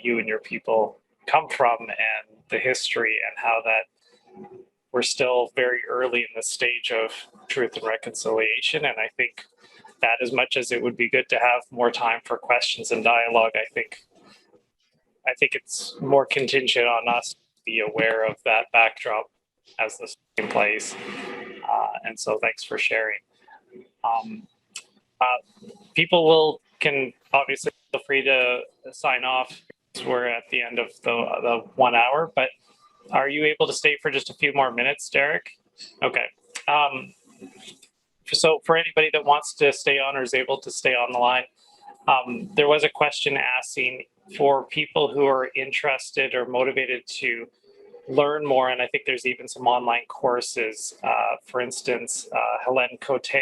you and your people come from and the history and how that we're still very early in the stage of truth and reconciliation. And I think that as much as it would be good to have more time for questions and dialogue, I think it's more contingent on us to be aware of that backdrop as this is in place. And so thanks for sharing. People can obviously feel free to sign off. We're at the end of the 1 hour, but are you able to stay for just a few more minutes, Derek? Okay. So for anybody that wants to stay on or is able to stay on the line, there was a question asking for people who are interested or motivated to learn more, and I think there's even some online courses. For instance, Helene Cote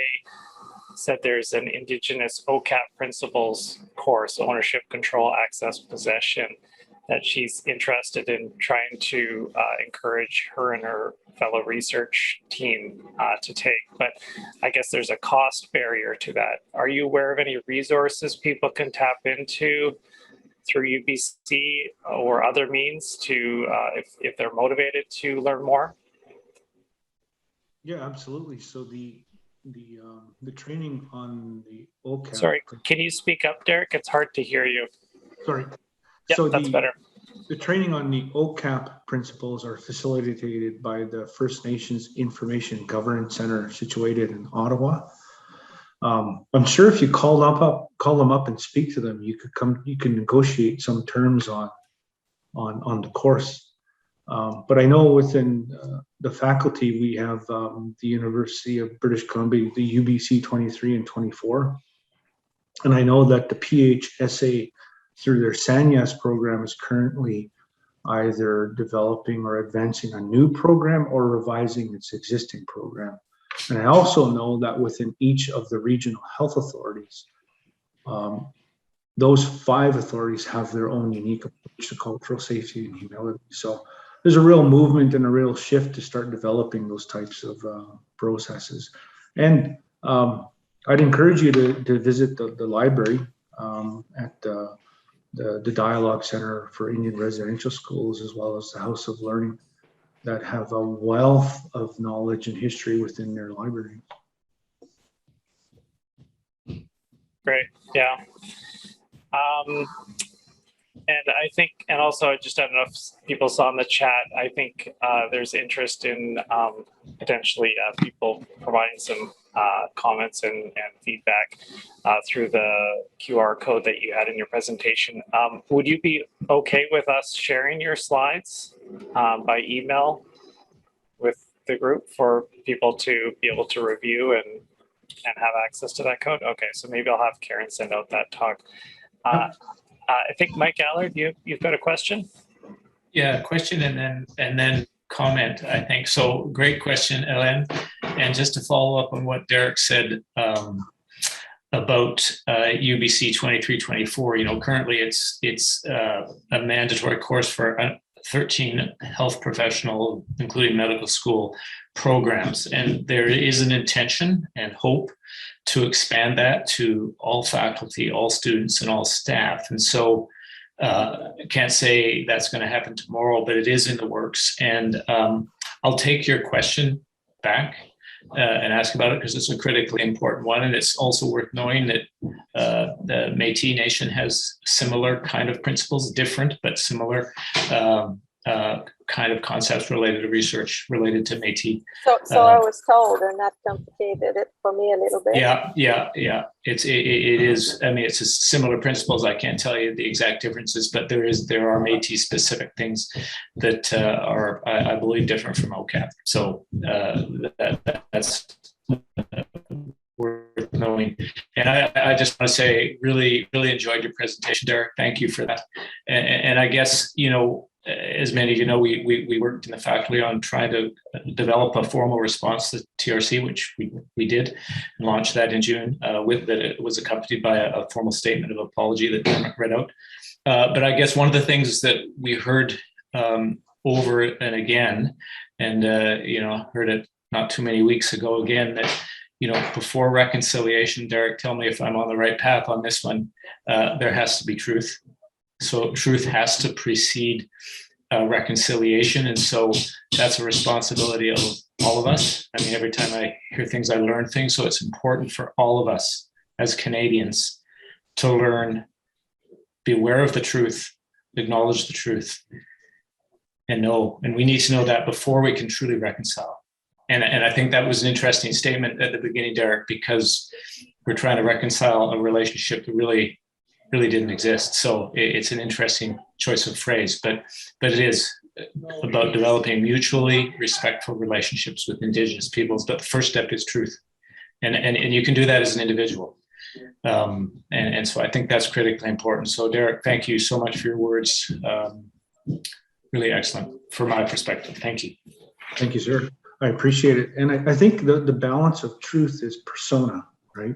said there's an Indigenous OCAP principles course, ownership, control, access, possession, that she's interested in trying to encourage her and her fellow research team to take. But I guess there's a cost barrier to that. Are you aware of any resources people can tap into through UBC or other means to, if they're motivated to learn more? Yeah, absolutely. So the training on the OCAP. Sorry, can you speak up, Derek? It's hard to hear you. Sorry. Yeah, so that's better. The training on the OCAP principles are facilitated by the First Nations Information Governance Center situated in Ottawa. I'm sure if you call them up and speak to them, you can negotiate some terms on the course. But I know within the faculty, we have the University of British Columbia, the UBC 23 and 24. And I know that the PHSA, through their SANYAS program, is currently either developing or advancing a new program or revising its existing program. And I also know that within each of the regional health authorities, those 5 authorities have their own unique approach to cultural safety and humility. So there's a real movement and a real shift to start developing those types of processes. And I'd encourage you to visit the library at the Dialogue Center for Indian Residential Schools, as well as the House of Learning, that have a wealth of knowledge and history within their library. Great. Yeah. And I think, and also, I just don't know if people saw in the chat, I think there's interest in potentially people providing some comments and feedback through the QR code that you had in your presentation. Would you be okay with us sharing your slides by email with the group for people to be able to review and have access to that code? Okay, so maybe I'll have Karen send out that talk. I think Mike Allard, you've got a question? Yeah, question and then comment, I think. So great question, Ellen. And just to follow up on what Derek said about UBC 2324, currently it's a mandatory course for 13 health professional, including medical school programs. And there is an intention and hope to expand that to all faculty, all students, and all staff. And so I can't say that's going to happen tomorrow, but it is in the works. And I'll take your question back and ask about it, because it's a critically important one. And it's also worth knowing that the Métis Nation has similar kind of principles, different but similar kind of concepts related to research related to Métis. So I was told, and that complicated it for me a little bit. Yeah. It is. I mean, it's a similar principles. I can't tell you the exact differences, but there are Métis specific things that are, I believe, different from OCAP. So that's worth knowing. And I just want to say, really enjoyed your presentation, Derek. Thank you for that. And I guess, as many of you know, we worked in the faculty on trying to develop a formal response to TRC, which we did, and launched that in June. With that, it was accompanied by a formal statement of apology that Derek read out. But I guess one of the things that we heard over and again, and heard it not too many weeks ago again, that before reconciliation, Derek, tell me if I'm on the right path on this one. There has to be truth. So truth has to precede reconciliation. And so that's a responsibility of all of us. I mean, every time I hear things, I learn things. So it's important for all of us as Canadians to learn, be aware of the truth, acknowledge the truth, and know. And we need to know that before we can truly reconcile. And I think that was an interesting statement at the beginning, Derek, because we're trying to reconcile a relationship that really didn't exist. So it's an interesting choice of phrase, but it is about developing mutually respectful relationships with Indigenous peoples. But the first step is truth. And you can do that as an individual. And so I think that's critically important. So Derek, thank you so much for your words. Really excellent from my perspective. Thank you. Thank you, sir. I appreciate it. And I think the balance of truth is persona, right?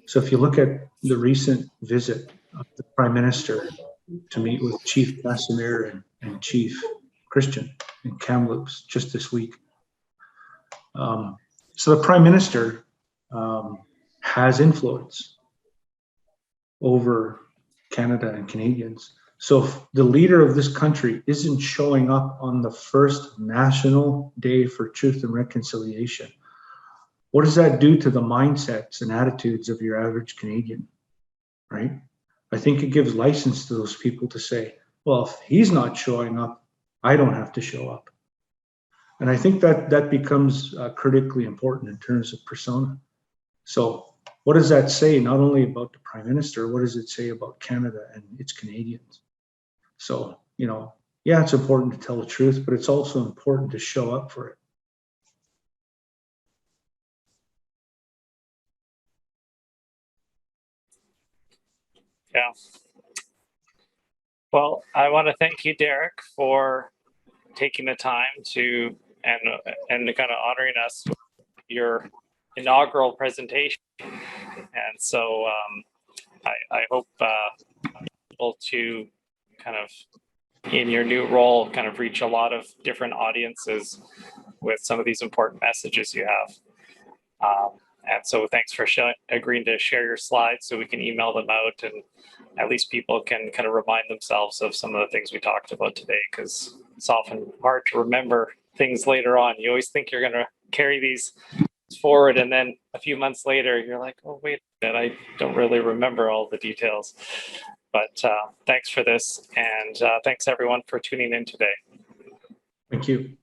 So if you look at the recent visit of the Prime Minister to meet with Chief Casimir and Chief Christian in Kamloops just this week. So the Prime Minister has influence over Canada and Canadians. So if the leader of this country isn't showing up on the first National Day for Truth and Reconciliation, what does that do to the mindsets and attitudes of your average Canadian, right? I think it gives license to those people to say, well, if he's not showing up, I don't have to show up. And I think that becomes critically important in terms of persona. So what does that say not only about the Prime Minister, what does it say about Canada and its Canadians? So, yeah, it's important to tell the truth, but it's also important to show up for it. Yeah. Well, I want to thank you, Derek, for taking the time to and kind of honoring us with your inaugural presentation. And so I hope able to kind of, in your new role, kind of reach a lot of different audiences with some of these important messages you have. And so thanks for agreeing to share your slides so we can email them out, and at least people can kind of remind themselves of some of the things we talked about today, because it's often hard to remember things later on. You always think you're going to carry these forward, and then a few months later, you're like, oh, wait a minute, I don't really remember all the details. But thanks for this, and thanks everyone for tuning in today. Thank you.